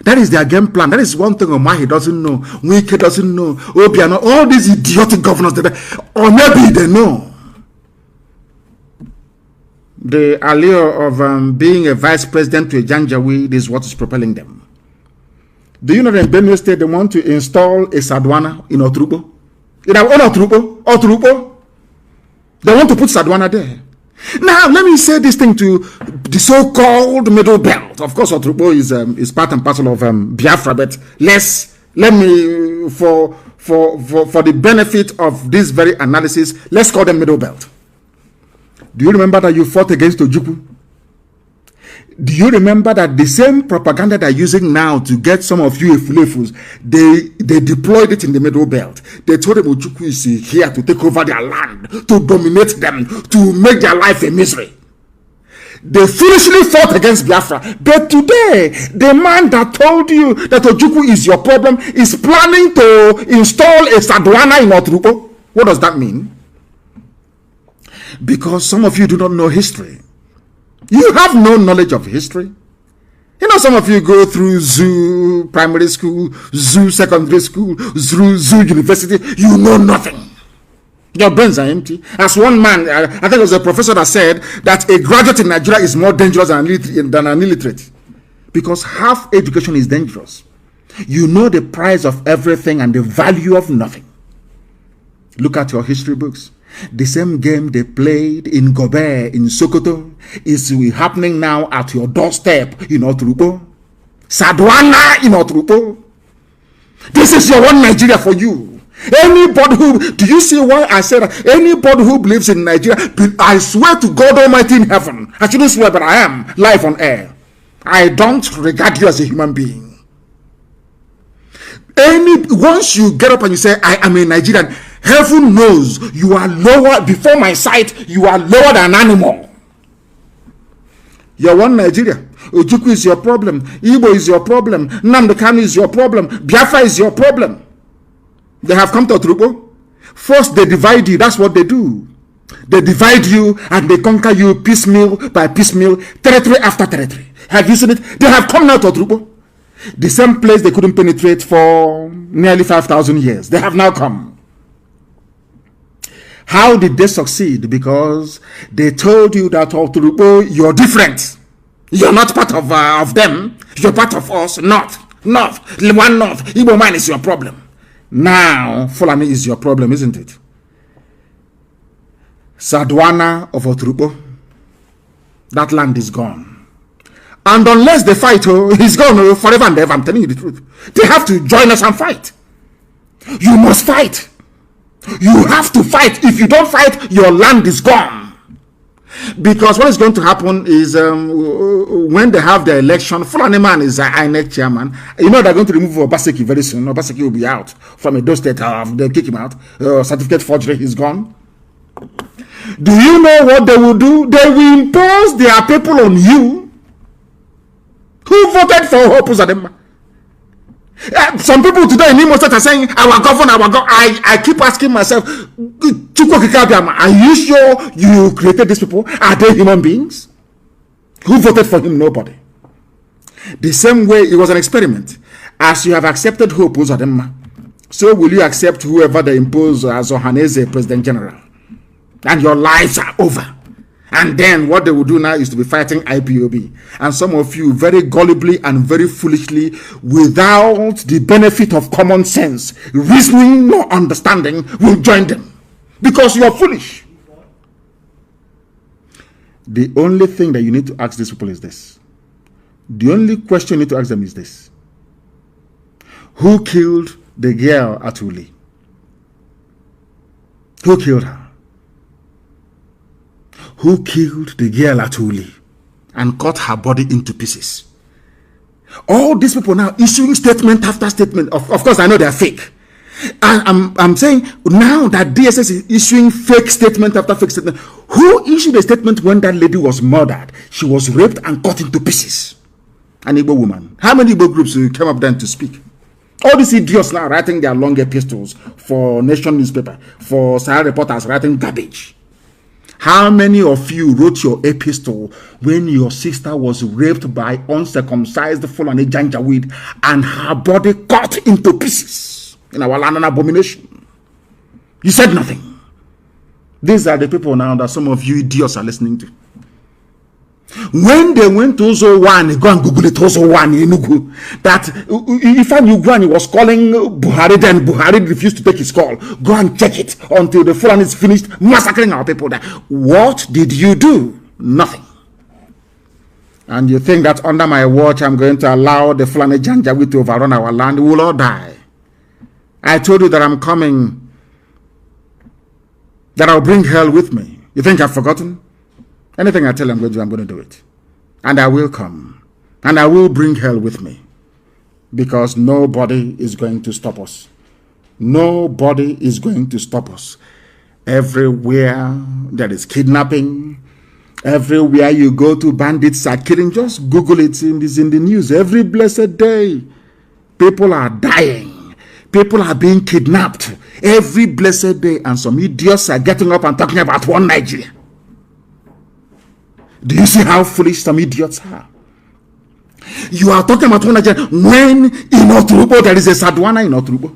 That is their game plan. That is one thing Omahi doesn't know. Wike doesn't know. Obiano, all these idiotic governors, or maybe they know. The allure of being a vice president to a Janjaweed is what is propelling them. Do you know that in Benue State they want to install a Sadwana in Otrubo? In our own Otrubo. They want to put Sadwana there. Now, let me say this thing to the so-called middle belt. Of course, Otrubo is part and parcel of Biafra, but let me, for the benefit of this very analysis, let's call them middle belt. Do you remember that you fought against Ojukwu? Do you remember that the same propaganda they're using now to get some of you Efulefus, they deployed it in the middle belt. They told them Ojukwu is here to take over their land, to dominate them, to make their life a misery. They foolishly fought against Biafra. But today, the man that told you that Ojukwu is your problem is planning to install a Sadwana in Otrupo. What does that mean? Because some of you do not know history. You have no knowledge of history. You know, some of you go through zoo primary school, zoo secondary school, zoo university. You know nothing. Your brains are empty. As one man, I think it was a professor that said that a graduate in Nigeria is more dangerous than an illiterate. Because half education is dangerous. You know the price of everything and the value of nothing. Look at your history books. The same game they played in Gobe, in Sokoto, is happening now at your doorstep in Otrupo. Sadwana in Otrupo. This is your one Nigeria for you. Anybody who, do you see why I said that? Anybody who believes in Nigeria, I swear to God Almighty in heaven, I shouldn't swear, but I am live on air. I don't regard you as a human being. Once you get up and you say, I am a Nigerian, heaven knows you are lower, before my sight, you are lower than an animal. You're one Nigeria. Ojukwu is your problem. Igbo is your problem. Nnamdi Kanu is your problem. Biafra is your problem. They have come to Otrubo. First, they divide you. That's what they do. They divide you and they conquer you piecemeal by piecemeal, territory after territory. Have you seen it? They have come now to Otrubo. The same place they couldn't penetrate for nearly 5,000 years. They have now come. How did they succeed? Because they told you that Otrubo, you're different. You're not part of them. You're part of us. North. One North. Igbo man is your problem. Now, Fulani is your problem, isn't it? Sadwana of Otrubo. That land is gone. And unless they fight, he's gone forever and ever. I'm telling you the truth. They have to join us and fight. You must fight. You have to fight. If you don't fight, your land is gone. Because what is going to happen is when they have the election, Fulani man is INEC chairman. You know they're going to remove Obaseki very soon. Obaseki will be out from a state. They'll kick him out. Certificate forgery, he's gone. Do you know what they will do? They will impose their people on you. Who voted for Hope Uzodinma? Some people today in Imo State are saying, our governor, I keep asking myself, are you sure you created these people? Are they human beings? Who voted for him? Nobody. The same way it was an experiment. As you have accepted Hope Uzodinma, so will you accept whoever they impose as Ohaneze President General. And your lives are over. And then what they will do now is to be fighting IPOB. And some of you very gullibly and very foolishly, without the benefit of common sense, reasoning or understanding, will join them. Because you are foolish. The only thing that you need to ask these people is this. The only question you need to ask them is this. Who killed the girl at Uli? Who killed her? Who killed the girl at Uli and cut her body into pieces? All these people now issuing statement after statement. Of course, I know they're fake. And I'm saying now that DSS is issuing fake statement after fake statement. Who issued a statement when that lady was murdered? She was raped and cut into pieces. An Igbo woman. How many Igbo groups came up then to speak? All these idiots now writing their long epistles for Nation newspaper, for Sahara reporters writing garbage. How many of you wrote your epistle when your sister was raped by uncircumcised Fulani Janjaweed and her body cut into pieces in our land, an abomination? You said nothing. These are the people now that some of you idiots are listening to. When they went to Ozo1, go and Google it, Ozo1 in Enugu, that Ifan Ugwani was calling Buhari, then Buhari refused to take his call. Go and check it until the Fulani is finished massacring our people there. What did you do? Nothing. And you think that under my watch I'm going to allow the Fulani Janjaweed to overrun our land? We will all die. I told you that I'm coming, that I'll bring hell with me. You think I've forgotten? Anything I tell you I'm going to do it. And I will come. And I will bring hell with me. Because nobody is going to stop us. Nobody is going to stop us. Everywhere there is kidnapping, everywhere you go to, bandits are killing. Just Google it. It's in the news. Every blessed day, people are dying. People are being kidnapped. Every blessed day. And some idiots are getting up and talking about one Nigeria. Do you see how foolish some idiots are? You are talking about one Nigeria when in Oturubo there is a Sadwana in Oturubo.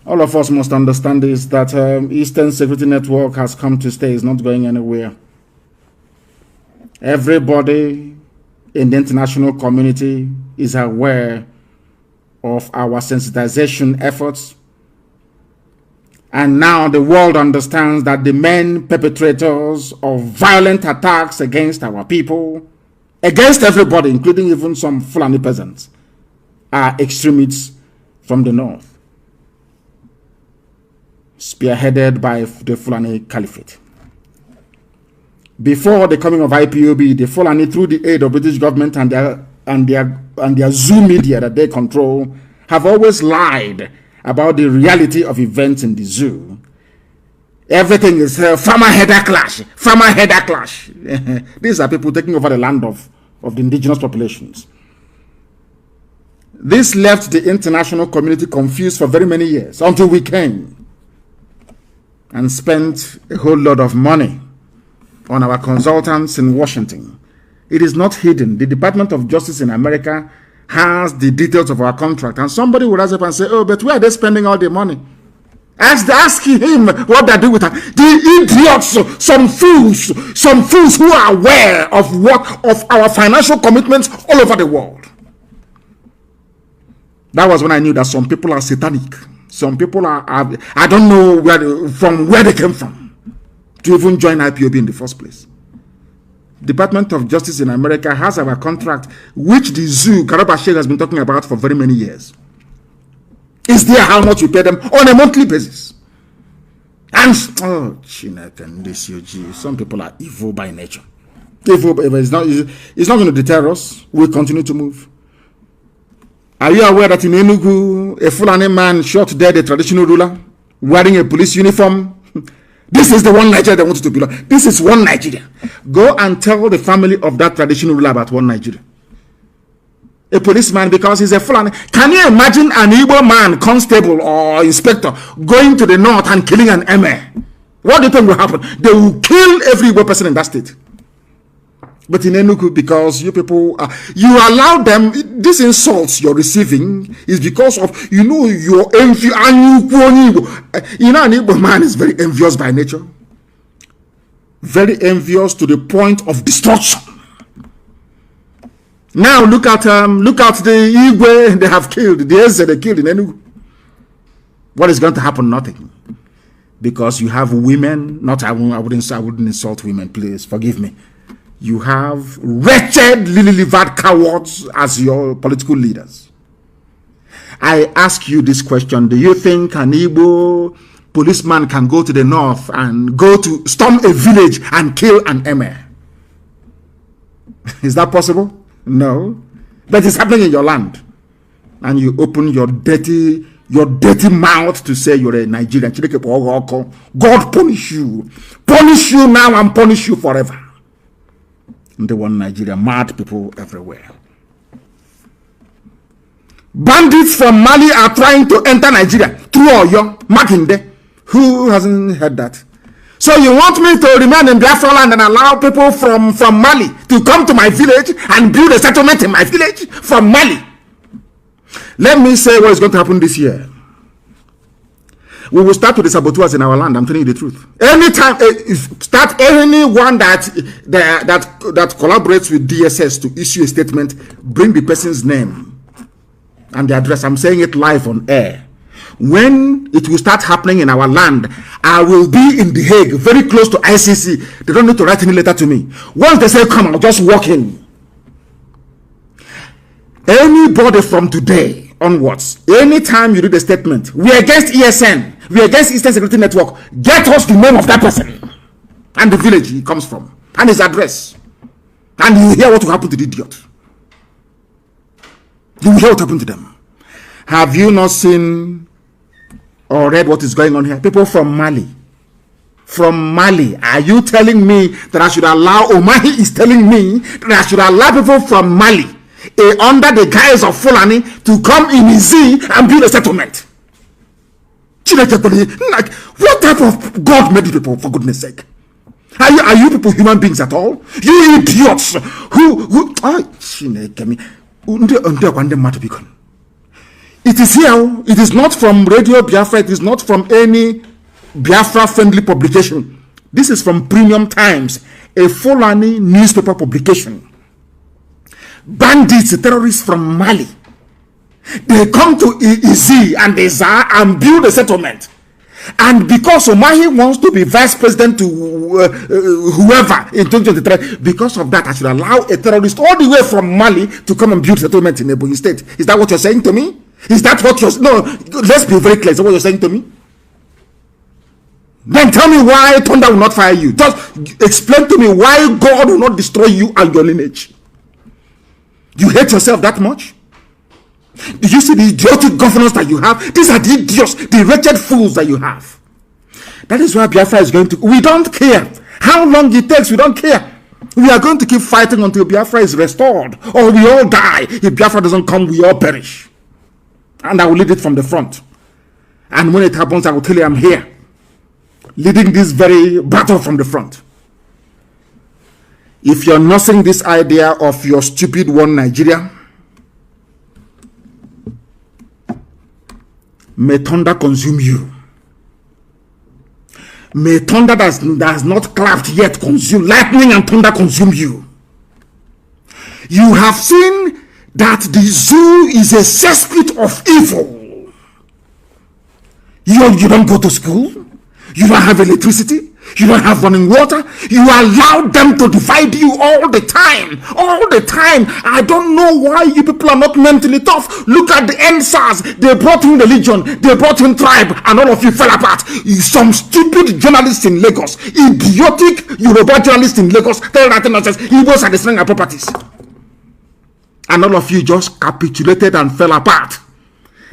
All of us must understand this, that Eastern Security Network has come to stay. It's not going anywhere. Everybody in the international community is aware of our sensitization efforts. And now the world understands that the main perpetrators of violent attacks against our people, against everybody, including even some Fulani peasants, are extremists from the north, spearheaded by the Fulani Caliphate. Before the coming of IPOB, the Fulani, through the aid of British government and their Zoo media that they control, have always lied about the reality of events in the zoo. Everything is farmer-header clash, farmer-header clash. These are people taking over the land of the indigenous populations. This left the international community confused for very many years, until we came and spent a whole lot of money on our consultants in Washington. It is not hidden. The Department of Justice in America has the details of our contract, and somebody will rise up and say, oh, but where are they spending all the money? Ask him what they do with that. The idiots, some fools who are aware of our financial commitments all over the world. That was when I knew that some people are satanic. Some people are I don't know where they came from to even join IPOB in the first place. Department of Justice in America has our contract, which the zoo, Karaba Sheikh, has been talking about for very many years. Is there how much we pay them on a monthly basis? And, oh, Chinek and this UG, some people are evil by nature. Evil, but it's not going to deter us. We'll continue to move. Are you aware that in Enugu, a Fulani man shot dead a traditional ruler wearing a police uniform? This is the one Nigeria they wanted to belong. This is one Nigeria. Go and tell the family of that traditional ruler about one Nigeria. A policeman, because he's a Fulani. Can you imagine an Igbo man, constable or inspector, going to the north and killing an emir? What do you think will happen? They will kill every Igbo person in that state. But in Enugu, because you people, you allow them, these insults you're receiving is because of, your envy. An Igbo man is very envious by nature. Very envious to the point of destruction. Now look at the Igwe they have killed, the Eze they killed in Enugu. What is going to happen? Nothing. because you have women, not I wouldn't insult women, please forgive me. You have wretched, lily-livered cowards as your political leaders. I ask you this question: do you think an Igbo policeman can go to the north and go to storm a village and kill an emir? Is that possible? No. But it's happening in your land. And you open your dirty mouth to say you're a Nigerian. God punish you. Punish you now and punish you forever. And they want Nigeria. Mad people everywhere. Bandits from Mali are trying to enter Nigeria through Oyo, Makinde. Who hasn't heard that? So you want me to remain in Biafra land and allow people from Mali to come to my village and build a settlement in my village from Mali? Let me say what is going to happen this year. We will start with the saboteurs in our land. I'm telling you the truth. Anytime, start anyone that collaborates with DSS to issue a statement, bring the person's name and the address. I'm saying it live on air. When it will start happening in our land, I will be in The Hague, very close to ICC. They don't need to write any letter to me. Once they say come, I'll just walk in. Anybody from today onwards, anytime you read a statement, we are against ESN, we are against Eastern Security Network, get us the name of that person and the village he comes from and his address, and you hear what will happen to the idiot. You will hear what happened to them. Have you not seen or read what is going on here? People from Mali. From Mali. Are you telling me that I should allow, Omahi is telling me that I should allow people from Mali, under the guise of Fulani, to come in Izi and build a settlement? Like, what type of God made you people, for goodness sake? Are you people human beings at all? You idiots it is here. It is not from Radio Biafra. It is not from any Biafra-friendly publication. This is from Premium Times, a Fulani newspaper publication. Bandits, terrorists from Mali. They come to Izi and Ezza and build a settlement. And because Omahi wants to be vice president to whoever in 2023, because of that, I should allow a terrorist all the way from Mali to come and build settlement in Ebonyi State. Is that what you're saying to me? Is that what you're... No, let's be very clear. Is that what you're saying to me? Then tell me why thunder will not fire you. Just explain to me why God will not destroy you and your lineage. You hate yourself that much? Do you see the idiotic governors that you have? These are the idiots, the wretched fools that you have. That is why Biafra is going to... We don't care how long it takes. We don't care. We are going to keep fighting until Biafra is restored, or we all die. If Biafra doesn't come, we all perish. And I will lead it from the front. And when it happens, I will tell you I'm here, leading this very battle from the front. If you're nursing this idea of your stupid one Nigeria, may thunder consume you. May thunder that has not clapped yet consume, lightning and thunder consume you. You have seen that the zoo is a cesspit of evil. You don't go to school. You don't have electricity. You don't have running water. You allow them to divide you all the time. All the time. I don't know why you people are not mentally tough. Look at the NSAS. They brought in religion. They brought in tribe. And all of you fell apart. Some stupid journalists in Lagos. Idiotic Yoruba journalists in Lagos. Tell that nonsense. Igbos are destroying our properties. And all of you just capitulated and fell apart.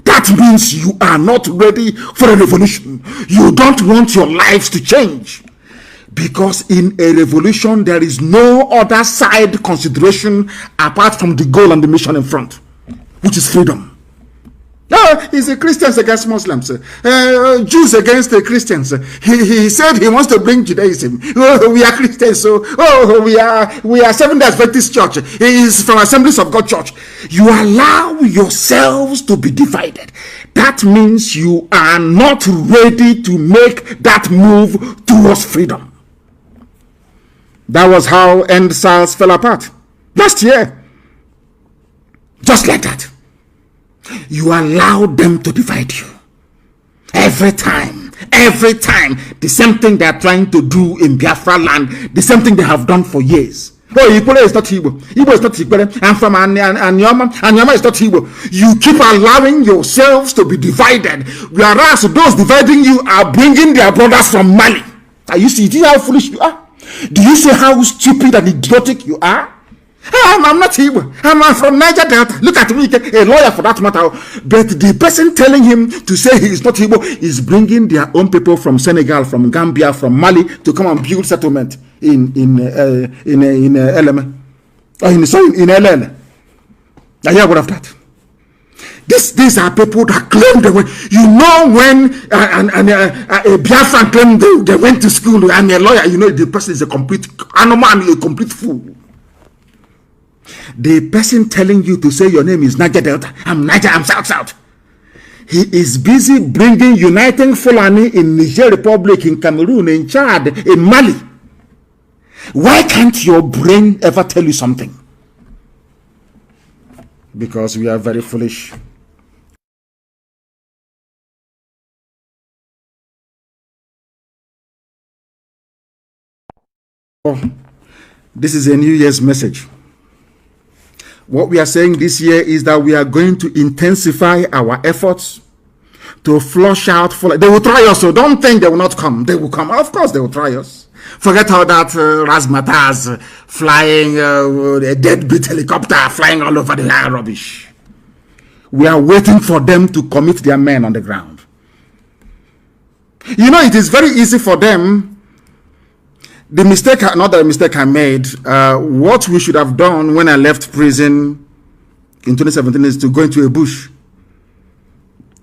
That means you are not ready for a revolution. You don't want your lives to change. Because in a revolution, there is no other side consideration apart from the goal and the mission in front, which is freedom. No, it's the Christians against Muslims, Jews against the Christians. He said he wants to bring Judaism. Oh, we are Christians, so we are Seventh-day Adventist Church. He is from Assemblies of God Church. You allow yourselves to be divided. That means you are not ready to make that move towards freedom. That was how NSAS fell apart last year. Just like that. You allow them to divide you. Every time Every time, the same thing they are trying to do in Biafra land, the same thing they have done for years. Oh, Ikwele is not Igbo. Igbo is not Ikwele. I'm from Anyama. Anyama is not Igbo. You keep allowing yourselves to be divided, whereas those dividing you are bringing their brothers from Mali. Are you see how foolish you are? Do you see how stupid and idiotic you are? I'm not Igbo. I'm from Niger Delta. Look at me, a lawyer for that matter. But the person telling him to say he is not Igbo is bringing their own people from Senegal, from Gambia, from Mali to come and build settlement in LM. In LL. I hear what of that. These are people that claim they went. You know, when a Biafran claimed they went to school and a lawyer, you know the person is a complete animal and a complete fool. The person telling you to say your name is Niger Delta, I'm Niger, I'm South. He is busy uniting Fulani in Niger Republic, in Cameroon, in Chad, in Mali. Why can't your brain ever tell you something? Because we are very foolish. Oh, this is a New Year's message. What we are saying this year is that we are going to intensify our efforts to flush out. They will try us, so don't think they will not come. They will come. Of course, they will try us. Forget all that razzmatazz flying, a deadbeat helicopter flying all over the air rubbish. We are waiting for them to commit their men on the ground. You know, it is very easy for them. The mistake, not the mistake I made, what we should have done when I left prison in 2017 is to go into a bush.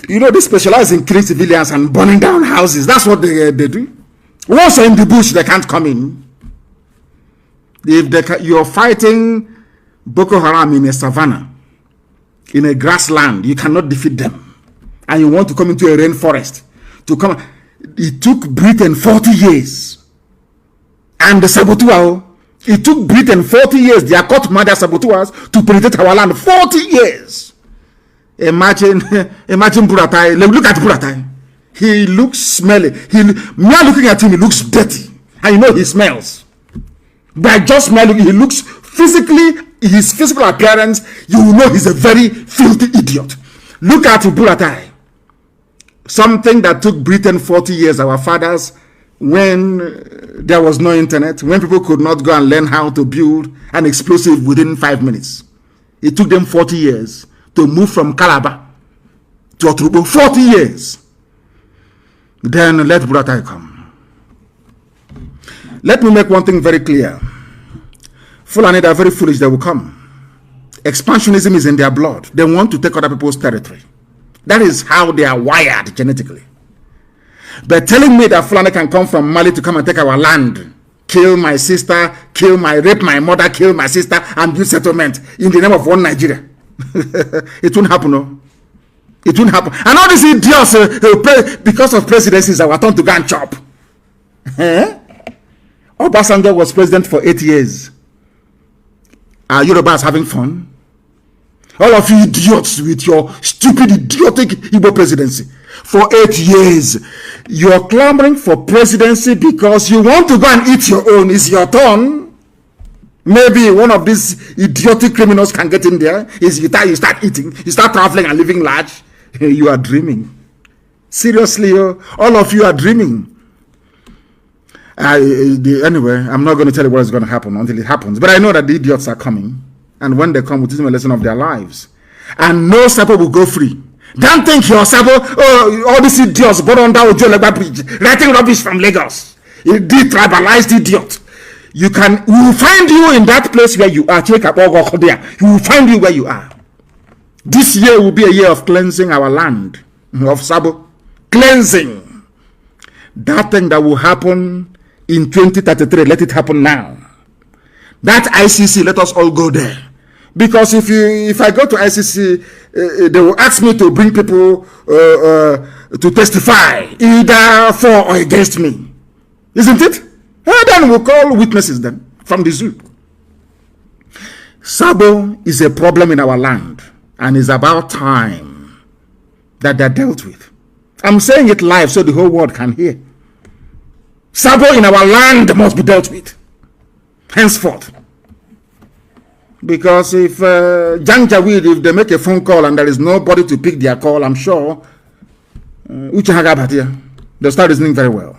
You know, they specialize in killing civilians and burning down houses. That's what they do. Once they're in the bush, they can't come in. If you're fighting Boko Haram in a savannah, in a grassland, you cannot defeat them. And you want to come into a rainforest. It took Britain 40 years. And the saboteurs, it took Britain 40 years, their court murder saboteurs, to penetrate our land. 40 years. Imagine Buratai. Look at Buratai. He looks smelly. Me looking at him, he looks dirty. And you know he smells. By just smelling, he looks physically, his physical appearance, you will know he's a very filthy idiot. Look at Buratai. Something that took Britain 40 years, our fathers, when there was no internet, when people could not go and learn how to build an explosive within 5 minutes. It took them 40 years to move from Calabar to Otubo. 40 years. Then let Buratai come. Let me make one thing very clear. Fulani, they are very foolish, they will come. Expansionism is in their blood. They want to take other people's territory. That is how they are wired genetically. But telling me that Fulani can come from Mali to come and take our land, kill my sister, rape my mother, kill my sister, and build settlement in the name of one Nigeria. It won't happen, no. It won't happen. And all these idiots, because of presidency, is our turn to go and chop. Obasanjo was president for 8 years. Are Yorubas having fun? All of you idiots with your stupid, idiotic Igbo presidency. For 8 years, you're clamoring for presidency because you want to go and eat your own. It's your turn. Maybe one of these idiotic criminals can get in there. You start eating, you start traveling and living large. You are dreaming. Seriously, all of you are dreaming. Anyway, I'm not going to tell you what is going to happen until it happens. But I know that the idiots are coming. And when they come, we'll teach them a lesson of their lives. And no Sabo will go free. Don't think your Sabo, all these idiots born under Ojo-Legba Bridge, writing rubbish from Lagos. You detribalized idiot. We will find you in that place where you are. We will find you where you are. This year will be a year of cleansing our land. Of Sabo. Cleansing. That thing that will happen in 2033, let it happen now. That ICC, let us all go there. Because if I go to ICC, they will ask me to bring people to testify, either for or against me. Isn't it? And then we'll call witnesses then from the zoo. Sabo is a problem in our land, and it's about time that they're dealt with. I'm saying it live so the whole world can hear. Sabo in our land must be dealt with henceforth. Because if if they make a phone call and there is nobody to pick their call, I'm sure they'll start reasoning very well.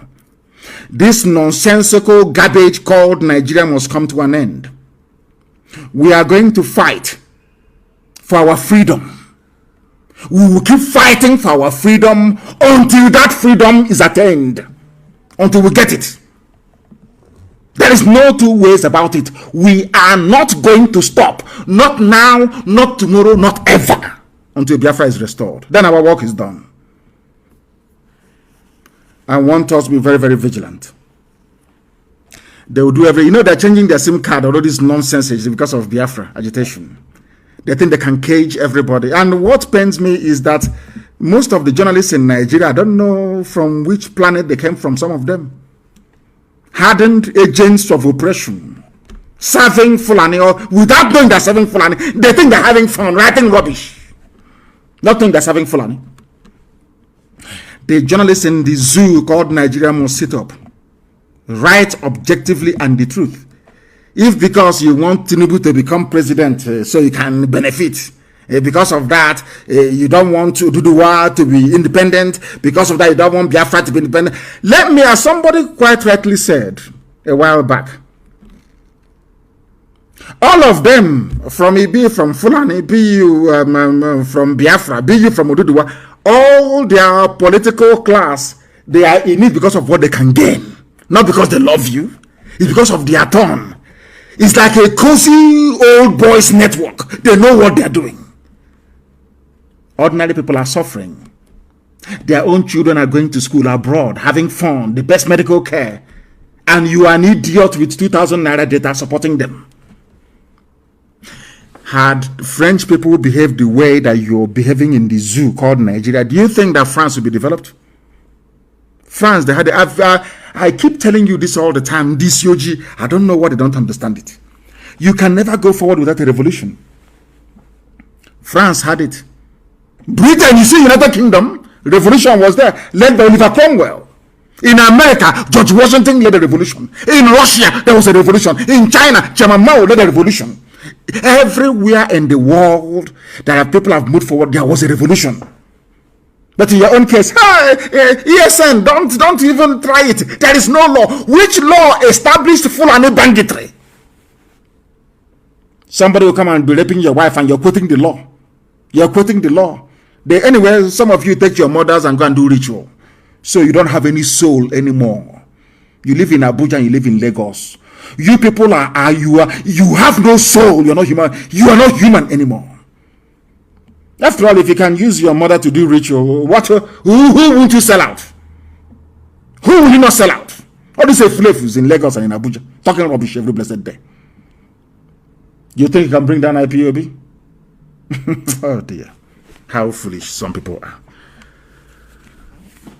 This nonsensical garbage called Nigeria must come to an end. We are going to fight for our freedom. We will keep fighting for our freedom until that freedom is attained, until we get it. There is no two ways about it. We are not going to stop. Not now, not tomorrow, not ever, until Biafra is restored. Then our work is done. I want us to be very, very vigilant. They will do they're changing their SIM card, all this nonsense is because of Biafra agitation. They think they can cage everybody. And what pains me is that most of the journalists in Nigeria, I don't know from which planet they came from, some of them, hardened agents of oppression, serving Fulani, or without knowing they're serving Fulani, they think they're having fun, writing rubbish. Not think they're serving Fulani. The journalists in the zoo called Nigeria must sit up, write objectively and the truth. If because you want Tinubu to become president so you can benefit, because of that you don't want to Duduwa to be independent, because of that you don't want Biafra to be independent. Let me, as somebody quite rightly said a while back, all of them, from Ibi, from Fulani, be you from Biafra, be you from Oduduwa, all their political class, they are in it because of what they can gain, not because they love you. It's because of their turn. It's like a cozy old boys network. They know what they're doing. Ordinary people are suffering. Their own children are going to school abroad, having fun, the best medical care, and you are an idiot with 2,000 naira data supporting them. Had French people behaved the way that you're behaving in the zoo called Nigeria, do you think that France would be developed? France, they had. I keep telling you this all the time. This Yoji, I don't know what they don't understand it. You can never go forward without a revolution. France had it. Britain, you see, United Kingdom, revolution was there, led by Oliver Cromwell. In America, George Washington led a revolution. In Russia, there was a revolution. In China, Chairman Mao led a revolution. Everywhere in the world that people have moved forward, there was a revolution. But in your own case, ESN, don't even try it. There is no law. Which law established Fulani banditry? Somebody will come and be raping your wife and you're quoting the law. You're quoting the law. Anyway, some of you take your mothers and go and do ritual. So you don't have any soul anymore. You live in Abuja and you live in Lagos. You people you have no soul. You're not human. You are not human anymore. After all, if you can use your mother to do ritual, who won't you sell out? Who will you not sell out? All these flavors in Lagos and in Abuja, talking rubbish every blessed day. You think you can bring down IPOB? Oh dear, how foolish some people are.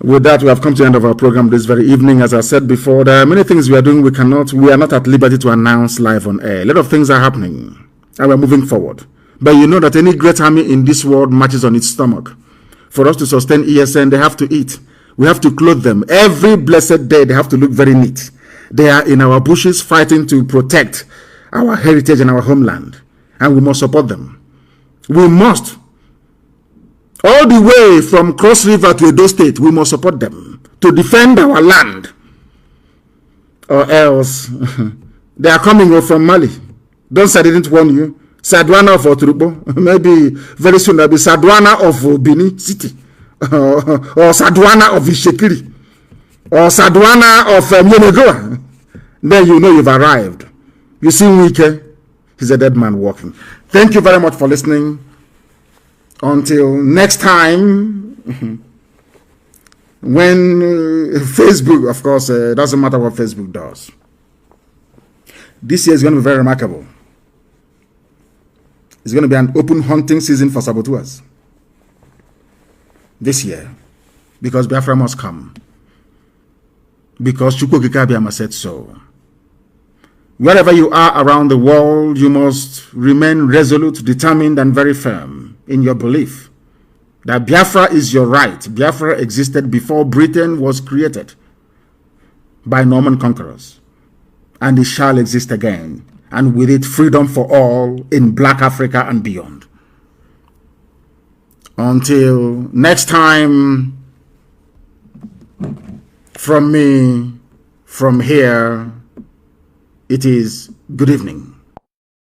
With that, we have come to the end of our program this very evening. As I said before, there are many things we are doing. We are not at liberty to announce live on air. A lot of things are happening, and we're moving forward. But you know that any great army in this world marches on its stomach. For us to sustain ESN, they have to eat. We have to clothe them. Every blessed day, they have to look very neat. They are in our bushes fighting to protect our heritage and our homeland. And we must support them. We must. All the way from Cross River to Edo State, we must support them to defend our land. Or else, they are coming from Mali. Don't say I didn't warn you. Sadwana of Oturubo, maybe very soon there'll be Sadwana of Benin City, or Sadwana of Ishekiri, or Sadwana of Yenegoa. Then you know you've arrived. You see Wike, he's a dead man walking. Thank you very much for listening. Until next time, when Facebook, of course, doesn't matter what Facebook does. This year is going to be very remarkable. It's going to be an open hunting season for saboteurs this year, because Biafra must come, because Chukwuokike Abiyama said so. Wherever you are around the world, you must remain resolute, determined, and very firm in your belief that Biafra is your right. Biafra existed before Britain was created by Norman conquerors, and it shall exist again, and with it freedom for all in Black Africa and beyond. Until next time, from me, from here, it is good evening.